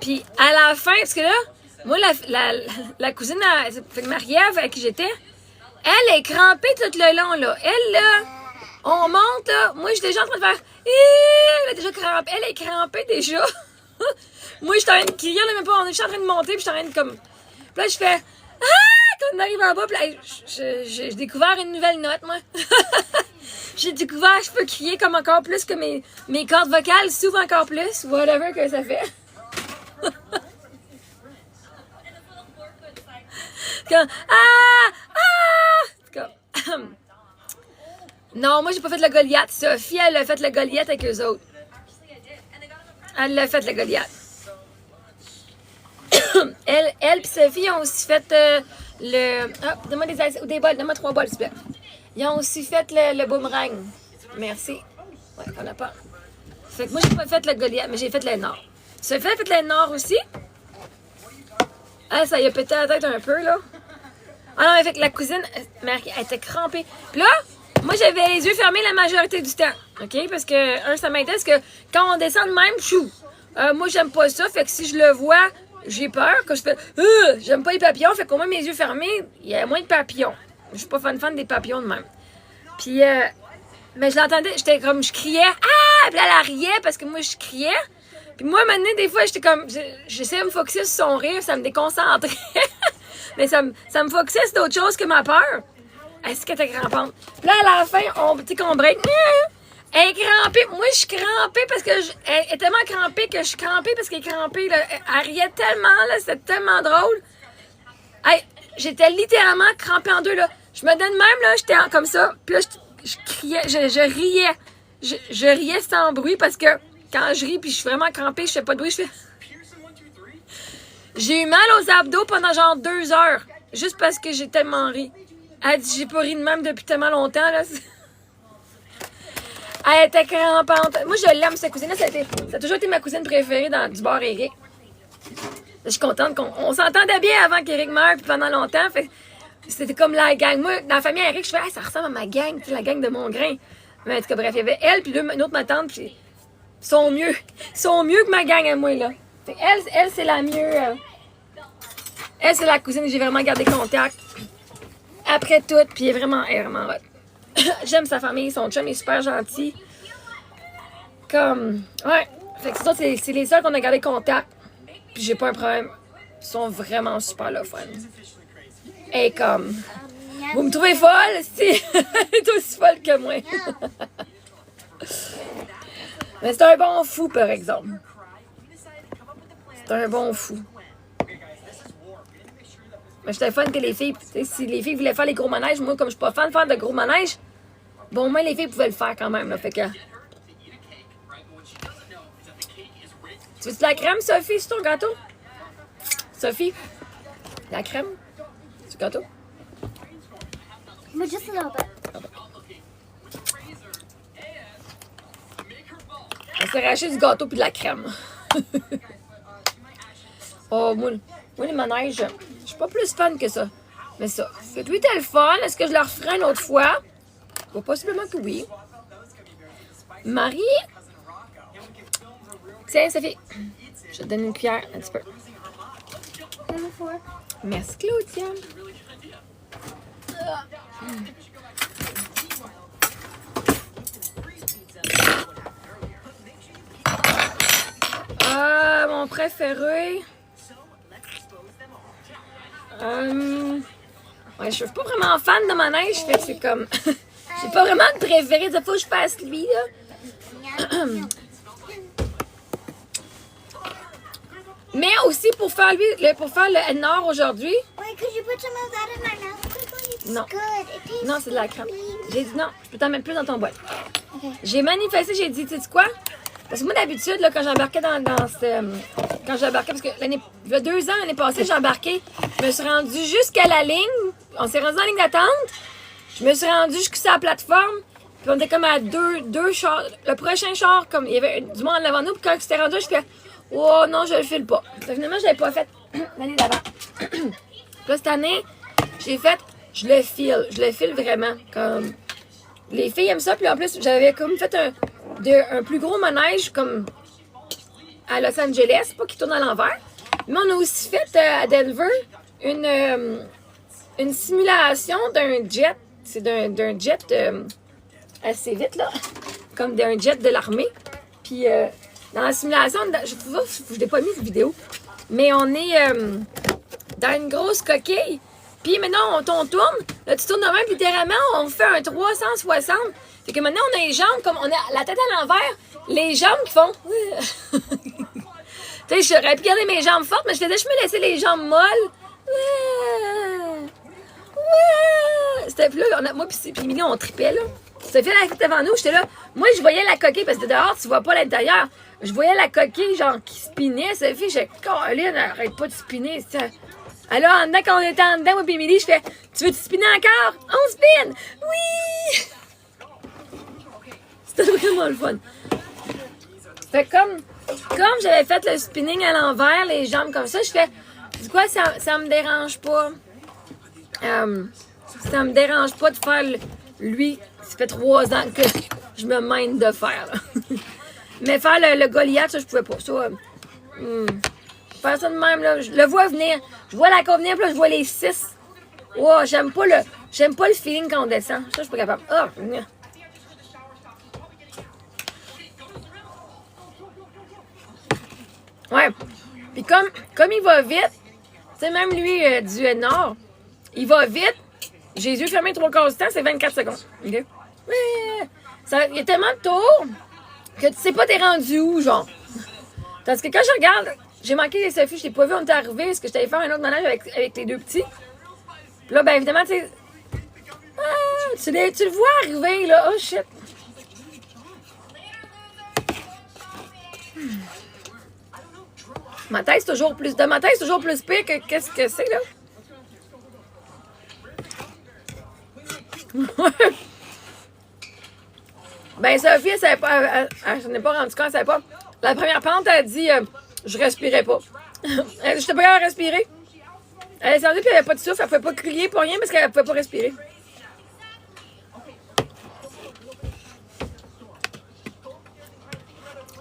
Puis à la fin, parce que là, moi, la cousine, Marie-Ève, avec qui j'étais, Elle est crampée tout le long, là. Elle, là, on monte, là. Moi, j'étais déjà en train de faire... Elle est déjà crampée. Elle est crampée, déjà. Moi, j'étais en train de crier, on même pas... Je suis en train de monter, puis j'étais en train de, comme... Puis là, je fais... Ah! Quand on arrive en bas, puis là, j'ai découvert une nouvelle note, moi. J'ai découvert que je peux crier comme encore plus que mes cordes vocales s'ouvrent encore plus. Whatever que ça fait. Comme... Ah! Ah! Comme... Non, moi, j'ai pas fait le Goliath. Sophie, elle a fait le Goliath avec eux autres. Elle l'a fait, le Goliath. elle pis Sophie ont aussi fait le... Ah, donne-moi des bols. Donne-moi 3 bols, s'il te plaît. Ils ont aussi fait le boomerang. Merci. Ouais, on n'a pas. Fait que moi, j'ai pas fait le Goliath, mais j'ai fait le Nord. Sophie a fait le Nord aussi. Ah, ça y a pété la tête un peu, là. Ah non, mais fait que la cousine, elle était crampée. Puis là, moi, j'avais les yeux fermés la majorité du temps. OK? Parce que, ça m'intéresse que quand on descend de même, chou. Moi, j'aime pas ça. Fait que si je le vois, j'ai peur. Quand je fais, j'aime pas les papillons. Fait qu'au moins, mes yeux fermés, il y a moins de papillons. Je suis pas fan des papillons de même. Puis, mais je l'entendais, j'étais comme, je criais, ah! Puis là, elle riait parce que moi, je criais. Puis moi, maintenant, des fois, j'étais comme, j'essayais de me focusser sur son rire, ça me déconcentrait. Mais ça me focusait sur d'autres choses que ma peur. Est-ce qu'elle était crampante? Puis là, à la fin, tu sais qu'on break. Elle est crampée. Moi, je suis crampée parce que elle est tellement crampée que je suis crampée parce qu'elle est crampée. Là. Elle riait tellement, là, c'était tellement drôle. Hey, j'étais littéralement crampée en deux, là. Je me donne même, là, j'étais comme ça. Puis là, je criais, je riais. Je riais sans bruit parce que quand je ris puis je suis vraiment crampée, je fais pas de bruit, je fais... J'ai eu mal aux abdos pendant genre 2 heures. Juste parce que j'ai tellement ri. Elle dit, j'ai pas ri de même depuis tellement longtemps, là. Elle était crampante. Moi, je l'aime, cette cousine-là. Ça a toujours été ma cousine préférée du bar Eric. Je suis contente qu'on s'entendait bien avant qu'Eric meure, puis pendant longtemps. Fait, c'était comme la gang. Moi, dans la famille Eric, je fais, ça ressemble à ma gang, la gang de mon grain. Mais en tout cas, bref, il y avait elle, puis une autre ma tante, puis ils sont mieux que ma gang à moi, là. Fait, elle c'est la mieux. Elle, c'est la cousine que j'ai vraiment gardé contact. Après tout, puis elle est vraiment hot. J'aime sa famille, son chum est super gentil. Comme, ouais. Fait que c'est les seuls qu'on a gardé contact. Puis j'ai pas un problème. Ils sont vraiment super le fun. Et comme, vous me trouvez folle, si? Elle est aussi folle que moi. Mais c'est un bon fou, par exemple. C'est un bon fou. Mais j'étais fan que les filles, si les filles voulaient faire les gros manèges, moi, comme je suis pas fan de faire de gros manèges, bon, au moins les filles pouvaient le faire quand même, là. Fait que. Tu veux-tu de la crème, Sophie, sur ton gâteau? Sophie? La crème? Sur le gâteau? But just a little bit. On s'est arraché du gâteau puis de la crème. Oh, moi, les manèges, je suis pas plus fan que ça. Mais ça, fait que lui, t'as le fun. Est-ce que je le referai une autre fois? Bon, possiblement que oui. Marie? Tiens, Sophie. Je te donne une cuillère un petit peu. Merci, Claudia. Ah, mon préféré. Ouais, je suis pas vraiment fan de manège, fait que c'est comme... J'ai pas vraiment de préféré, il faut que je fasse lui, là. Mais aussi, pour faire le Nord aujourd'hui... Wait, could you put some of that in my mouth quickly? It's Non. good. It tastes Non, c'est de la crème. sweet. J'ai dit non, je peux t'en mettre plus dans ton bol. Okay. J'ai manifesté, j'ai dit, tu sais quoi? Parce que moi, d'habitude, là, quand j'embarquais quand j'embarquais, parce que il y a 2 ans, l'année passée, j'ai embarqué, je me suis rendue jusqu'à la ligne. On s'est rendu en ligne d'attente. Je me suis rendue jusqu'à la plateforme. Puis on était comme à deux chars. Le prochain char, comme il y avait du monde devant nous. Puis quand c'était rendu, je fais, oh non, je le file pas. Puis finalement, je l'avais pas fait l'année d'avant. Puis là, cette année, j'ai fait, je le file vraiment. Comme, les filles aiment ça. Puis en plus, j'avais comme fait un plus gros manège comme à Los Angeles, pas qui tourne à l'envers. Mais on a aussi fait à Denver une simulation d'un jet. C'est d'un jet assez vite, là. Comme d'un jet de l'armée. Puis dans la simulation, je n'ai pas mis de vidéo. Mais on est dans une grosse coquille. Puis maintenant, on tourne. Là, tu tournes de même, littéralement, on fait un 360. Fait que maintenant, on a les jambes comme on a la tête à l'envers. Les jambes qui font... Tu sais, j'aurais pu garder mes jambes fortes, mais je faisais juste me laisser les jambes molles. C'était plus là, moi puis Mini, on tripait, là. Sophie, elle était devant nous, j'étais là. Moi, je voyais la coquille, parce que dehors, tu vois pas l'intérieur. Je voyais la coquille, genre, qui spinait. Sophie, j'ai Caroline, arrête pas de spinner. Alors, en dedans, quand on était en dedans, moi puis Mini, je fais, tu veux te spinner encore? On spin! Oui! C'était vraiment le fun. Fait comme j'avais fait le spinning à l'envers, les jambes comme ça, je fais, du quoi, ça me dérange pas. Ça me dérange pas de faire lui, ça fait 3 ans que je me mène de faire. Là. Mais faire le Goliath, ça, je pouvais pas. Ça, faire ça de même, là, je le vois venir. Je vois la côte venir, puis là, je vois les 6. Oh, j'aime pas le feeling quand on descend. Ça, je suis pas capable. Oh, ouais. Puis comme il va vite, tu sais, même lui du Nord, il va vite. J'ai les yeux fermés 3/4 du temps, c'est 24 secondes. OK? Ouais. Il y a tellement de tours que tu sais pas t'es rendu où, genre. Tandis que quand je regarde, j'ai manqué les Sophie, je t'ai pas vu, on est arrivé, parce que je t'allais faire un autre manège avec les 2 petits. Puis là, ben évidemment, tu sais. Tu le vois arriver, là. Oh shit. Ma tête, c'est toujours plus. De ma tête, c'est toujours plus pire que qu'est-ce que c'est, là. Ben, Sophie, elle savait pas. Elle s'en est pas rendue compte, elle savait pas. La première pente, elle a dit je respirais pas. Elle dit j'étais pas capable de respirer. Elle est descendue puis elle avait pas de souffle, elle pouvait pas crier pour rien parce qu'elle pouvait pas respirer.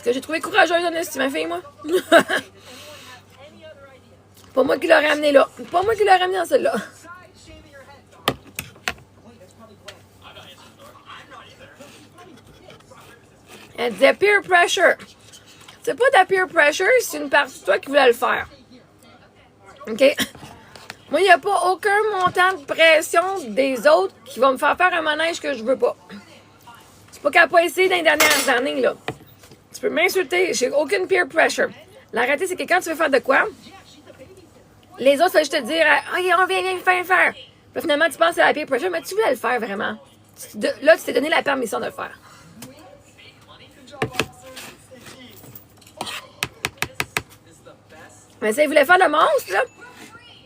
Que j'ai trouvé courageuse, honnête, ma fille, moi. Pas moi qui l'aurais amené là. Pas moi qui l'aurais amené dans celle-là. Elle disait peer pressure. C'est pas de la peer pressure, c'est une partie de toi qui voulait le faire. OK? Moi, il n'y a pas aucun montant de pression des autres qui va me faire faire un manège que je veux pas. C'est pas qu'elle n'a pas essayé dans les dernières années, là. Tu peux m'insulter, j'ai aucune peer pressure. La réalité, c'est que quand tu veux faire de quoi, les autres, ça va juste te dire « OK, on vient faire. » Puis finalement, tu penses à la peer pressure, mais tu voulais le faire vraiment. Là, tu t'es donné la permission de le faire. Mais ça, il voulait faire le monstre, là.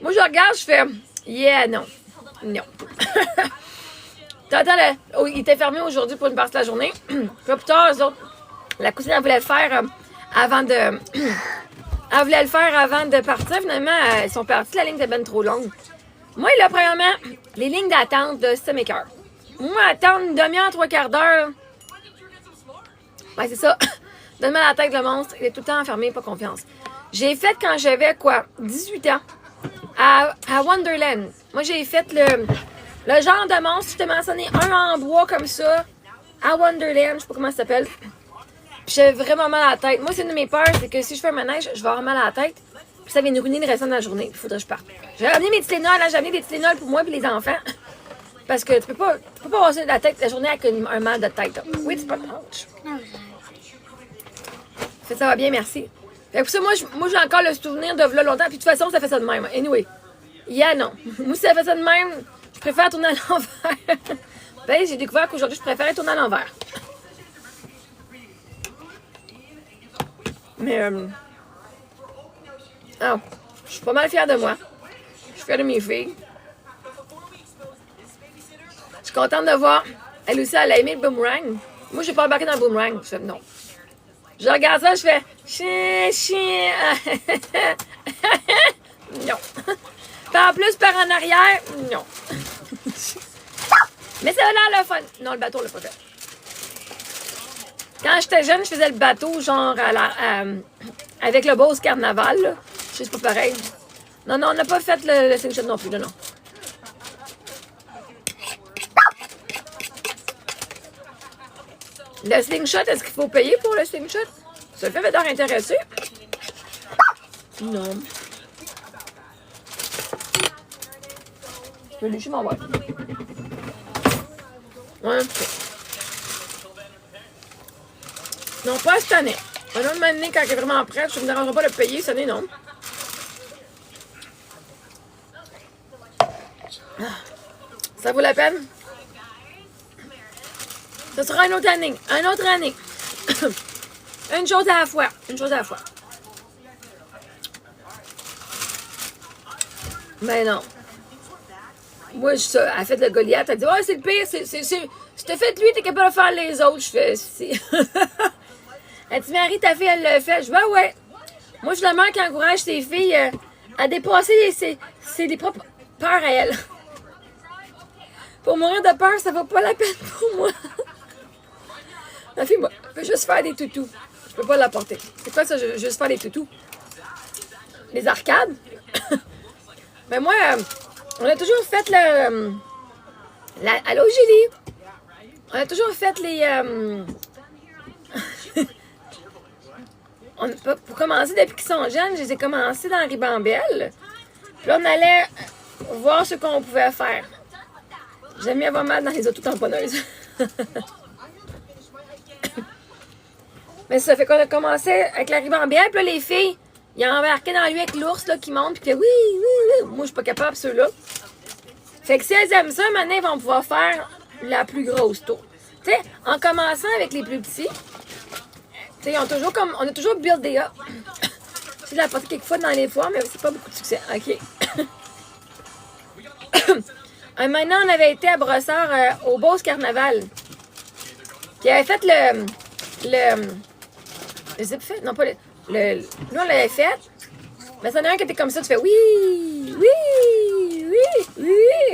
Moi, je regarde, je fais yeah, non. Non. T'entends, il était fermé aujourd'hui pour une partie de la journée. Puis plus tard, eux autres, la cousine, elle voulait le faire avant de. Elle voulait le faire avant de partir. Finalement, ils sont partis. La ligne était bien trop longue. Moi, là, premièrement, les lignes d'attente de c'était mes cœurs. Moi, attendre une demi-heure, 3/4 d'heure. Ouais, c'est ça. Donne-moi la tête, le monstre. Il est tout le temps enfermé, pas confiance. J'ai fait quand j'avais, 18 ans, à Wonderland. Moi, j'ai fait le genre de monstre, je t'ai mentionné un en bois comme ça, à Wonderland, je sais pas comment ça s'appelle. Puis j'avais vraiment mal à la tête. Moi, c'est une de mes peurs, c'est que si je fais un manège, je vais avoir mal à la tête. Puis ça vient nous ruiner le restant de la journée. Il faudrait que je parte. J'ai ramené mes Tylenol, là, j'ai amené des Tylenol pour moi et les enfants. Parce que tu peux pas passer la journée avec un mal de tête. Là. Oui, c'est pas de hanche. Ça va bien, merci. Fait que ça, moi, j'ai encore le souvenir de là longtemps. Puis de toute façon, ça fait ça de même. Anyway. Yeah, non. Moi, si ça fait ça de même, je préfère tourner à l'envers. Ben, j'ai découvert qu'aujourd'hui, je préférais tourner à l'envers. Mais, je suis pas mal fière de moi. Je suis fière de mes filles. Je suis contente de voir. Elle aussi, elle a aimé le boomerang. Moi, j'ai pas embarqué dans le boomerang. Je fais non. Je regarde ça, je fais chien. Non. Puis en plus, par en arrière, non. Mais ça a l'air le fun. Non, le bateau, on l'a pas fait. Quand j'étais jeune, je faisais le bateau, genre, avec le Beauce Carnaval, là. Je sais, c'est pas pareil. Non, on n'a pas fait le Sing Shot non plus, non. Le slingshot, est-ce qu'il faut payer pour le slingshot? Ça fait d'être intéressé? Non. Je vais lécher mon boîte. Ouais. Non, pas cette année. Un autre année, quand elle est vraiment prête, je ne me dérangerai pas de payer. Cette année, non. Ça vaut la peine? Ce sera une autre année. Une autre année. Une chose à la fois. Une chose à la fois. Mais non. Moi, elle a fait le Goliath. Elle dit, ouais, c'est le pire. Si t'as fait lui, t'es capable de faire les autres. Je fais, si. Elle dit, Marie, ta fille, elle l'a fait. Je dis, ouais. Moi, je suis la mère qui encourage ses filles à dépasser ses propres peurs à elle. Pour mourir de peur, ça vaut pas la peine pour moi. Ma fille, moi, je peux juste faire des toutous. Je peux pas l'apporter. C'est quoi ça, juste faire des toutous? Les arcades? Mais moi, on a toujours fait allô, Julie? On a toujours fait les... pour commencer, depuis qu'ils sont jeunes, je les ai commencés dans Ribambelle. Puis là, on allait voir ce qu'on pouvait faire. J'aime mieux avoir mal dans les auto-tamponneuses. Mais ça fait qu'on a commencé avec la Ribambelle. Puis là, les filles, ils ont embarqué dans lui avec l'ours là, qui monte. Puis que oui. Moi, je suis pas capable, ceux-là. Fait que si elles aiment ça, maintenant, ils vont pouvoir faire la plus grosse tour. Tu sais, en commençant avec les plus petits, tu sais, on a toujours buildé up. Je l'ai apporté quelques fois dans les foires, mais c'est pas beaucoup de succès. OK. Maintenant, on avait été à Brossard au Beauce Carnaval. Puis, elle avait fait le zip fait? Non, pas le... Nous, on l'avait fait. Mais c'en a un qui était comme ça. Tu fais oui,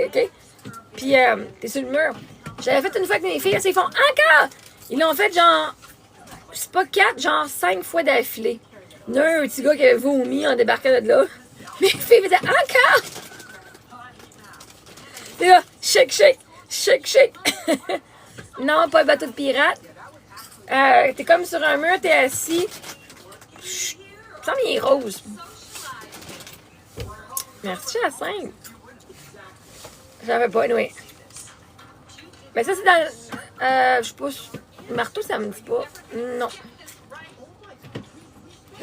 OK. Puis, t'es sur le mur. J'avais fait une fois avec mes filles. Ils font encore. Ils l'ont fait genre, c'est pas 4, genre 5 fois d'affilée. Il y en a un petit gars qui avait vomi en débarquant de là. Mes filles faisaient encore. Et là, shake. Non, pas le bateau de pirate. T'es comme sur un mur, t'es assis. Ça me semble qu'il est rose. Merci, Jacinthe. J'avais pas, oui. Mais ça, c'est dans... je sais pas... Le marteau, ça me dit pas. Non.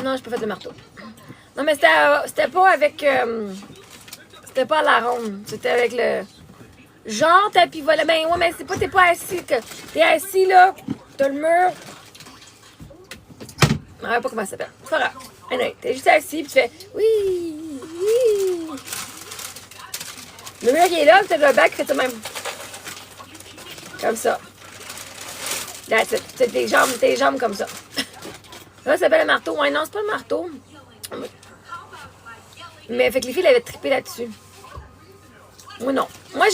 Non, j'ai pas fait de marteau. Non, mais c'était pas avec... c'était pas à la ronde. C'était avec le... Genre tapis volant. Ben ouais, mais t'es pas assis. T'es assis, là. T'as le mur. Je ne sais pas comment ça s'appelle. C'est pas grave. Non, t'es juste assis, puis tu fais oui. Le mur, il est là, puis t'as le bac qui fait ça même. Comme ça. Là, t'as tes jambes comme ça. Là, ça s'appelle le marteau. Ouais, non, c'est pas le marteau. Mais fait que les filles avaient trippé là-dessus. Moi, non. Moi,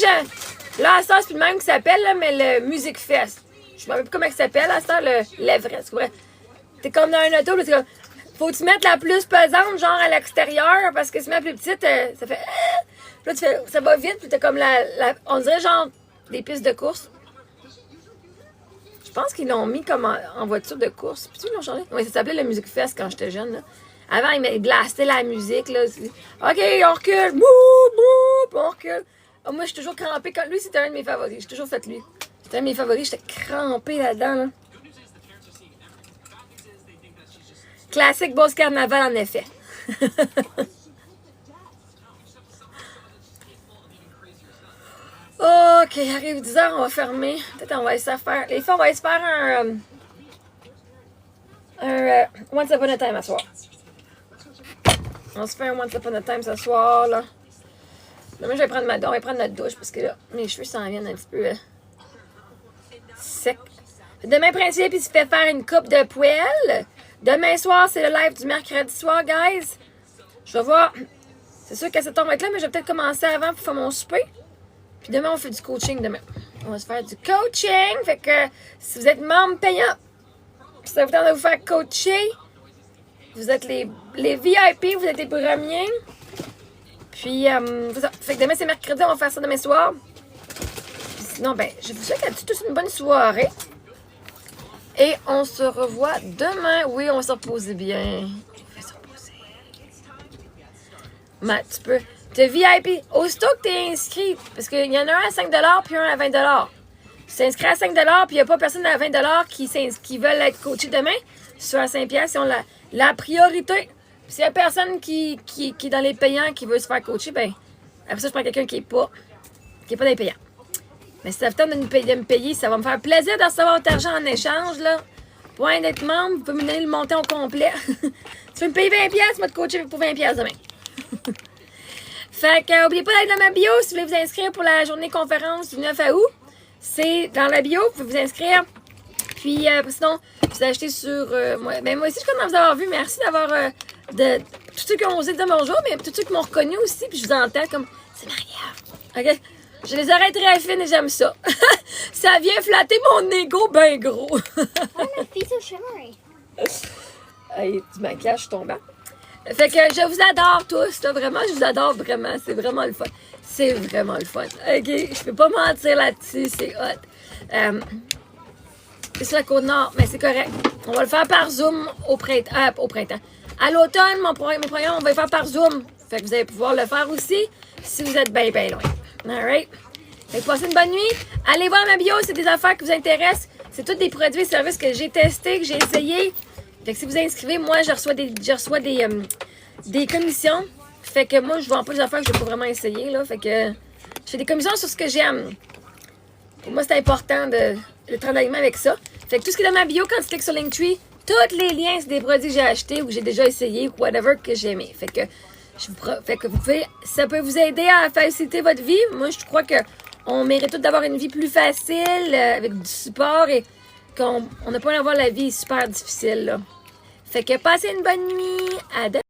là, ça, c'est plus le même qui s'appelle, là, mais le Music Fest. Je me rappelle plus comment il s'appelle, là, ça, l'Everest. T'es comme dans un auto, là, t'es comme... Faut-tu mettre la plus pesante, genre à l'extérieur, parce que si tu mets la plus petite, ça fait... Puis là, tu fais... Ça va vite, puis t'as comme on dirait genre des pistes de course. Je pense qu'ils l'ont mis comme en voiture de course. Puis ils l'ont changé. Oui, ça s'appelait le Music Fest quand j'étais jeune, là. Avant, ils blastaient la musique, là. OK, on recule. Puis on recule. Oh, moi, je suis toujours crampée. Lui, c'était un de mes favoris. J'ai toujours fait lui. C'était un de mes favoris. J'étais crampée là-dedans, là. Classique Beauce Carnaval, en effet. OK, arrive 10h, on va fermer. Peut-être on va essayer de faire... Les filles, on va essayer de faire un Once Upon a Time à soir. On se fait un Once Upon a Time ce soir, là. Demain, on va prendre notre douche parce que là, mes cheveux s'en viennent un petit peu secs. Demain, principe, il se fait faire une coupe de poêle. Demain soir, c'est le live du mercredi soir, guys. Je vais voir. C'est sûr qu'à cette heure, on va être là, mais je vais peut-être commencer avant pour faire mon souper. Puis demain, on fait du coaching demain. On va se faire du coaching. Fait que si vous êtes membre payant, puis ça vous tente de vous faire coacher, vous êtes les VIP, vous êtes les premiers. Puis, c'est ça. Fait que demain, c'est mercredi, on va faire ça demain soir. Puis sinon, ben, je vous souhaite à tous une bonne soirée. Et on se revoit demain. Oui, on va se reposer bien. On va se reposer. Mais tu peux. T'es VIP. Aussitôt que t'es inscrit, parce qu'il y en a un à 5$ puis un à 20$. Tu t'es inscrit à 5$ puis il n'y a pas personne à 20$ qui veulent être coaché demain. Sur à 5$, ils ont la priorité. S'il n'y a personne qui est dans les payants qui veut se faire coacher, ben après ça, je prends quelqu'un qui n'est pas dans les payants. Mais si ça vous tente de me payer, ça va me faire plaisir de recevoir votre argent en échange. Là. Point d'être membre, vous pouvez me donner le montant au complet. Tu peux me payer 20$, tu vas te coacher pour 20$ demain. Fait que, n'oubliez pas d'aller dans ma bio si vous voulez vous inscrire pour la journée conférence du 9 août. C'est dans la bio, vous pouvez vous inscrire. Puis, sinon, vous achetez sur... moi aussi, je suis content de vous avoir vu. Merci d'avoir... tous ceux qui ont osé dire bonjour, mais tous ceux qui m'ont reconnu aussi. Puis, je vous entends comme... C'est Marie-Ève. OK? J'ai les oreilles très fines et j'aime ça. Ça vient flatter mon ego ben gros. Why are my feet so shimmery? Hey, du maquillage tombant. Fait que je vous adore tous, là, vraiment, je vous adore vraiment, c'est vraiment le fun. C'est vraiment le fun. OK, je peux pas mentir là-dessus, c'est hot. C'est sur la Côte-Nord, mais c'est correct. On va le faire par Zoom au printemps. À l'automne, mon programme, on va le faire par Zoom. Fait que vous allez pouvoir le faire aussi si vous êtes bien, bien loin. Alright? Fait que passez une bonne nuit. Allez voir ma bio, c'est des affaires qui vous intéressent. C'est tous des produits et services que j'ai testés, que j'ai essayés. Fait que si vous inscrivez, moi, je reçois des commissions. Fait que moi, je vends pas des affaires que je n'ai pas vraiment essayé, là. Fait que je fais des commissions sur ce que j'aime. Pour moi, c'est important de travailler avec ça. Fait que tout ce qui est dans ma bio, quand tu cliques sur Linktree, tous les liens, c'est des produits que j'ai achetés ou que j'ai déjà essayé ou whatever que j'ai aimé. Fait que vous pouvez, ça peut vous aider à faciliter votre vie. Moi, je crois que on mérite tous d'avoir une vie plus facile, avec du support et qu'on n'a pas à avoir la vie super difficile, là. Fait que passez une bonne nuit. À demain.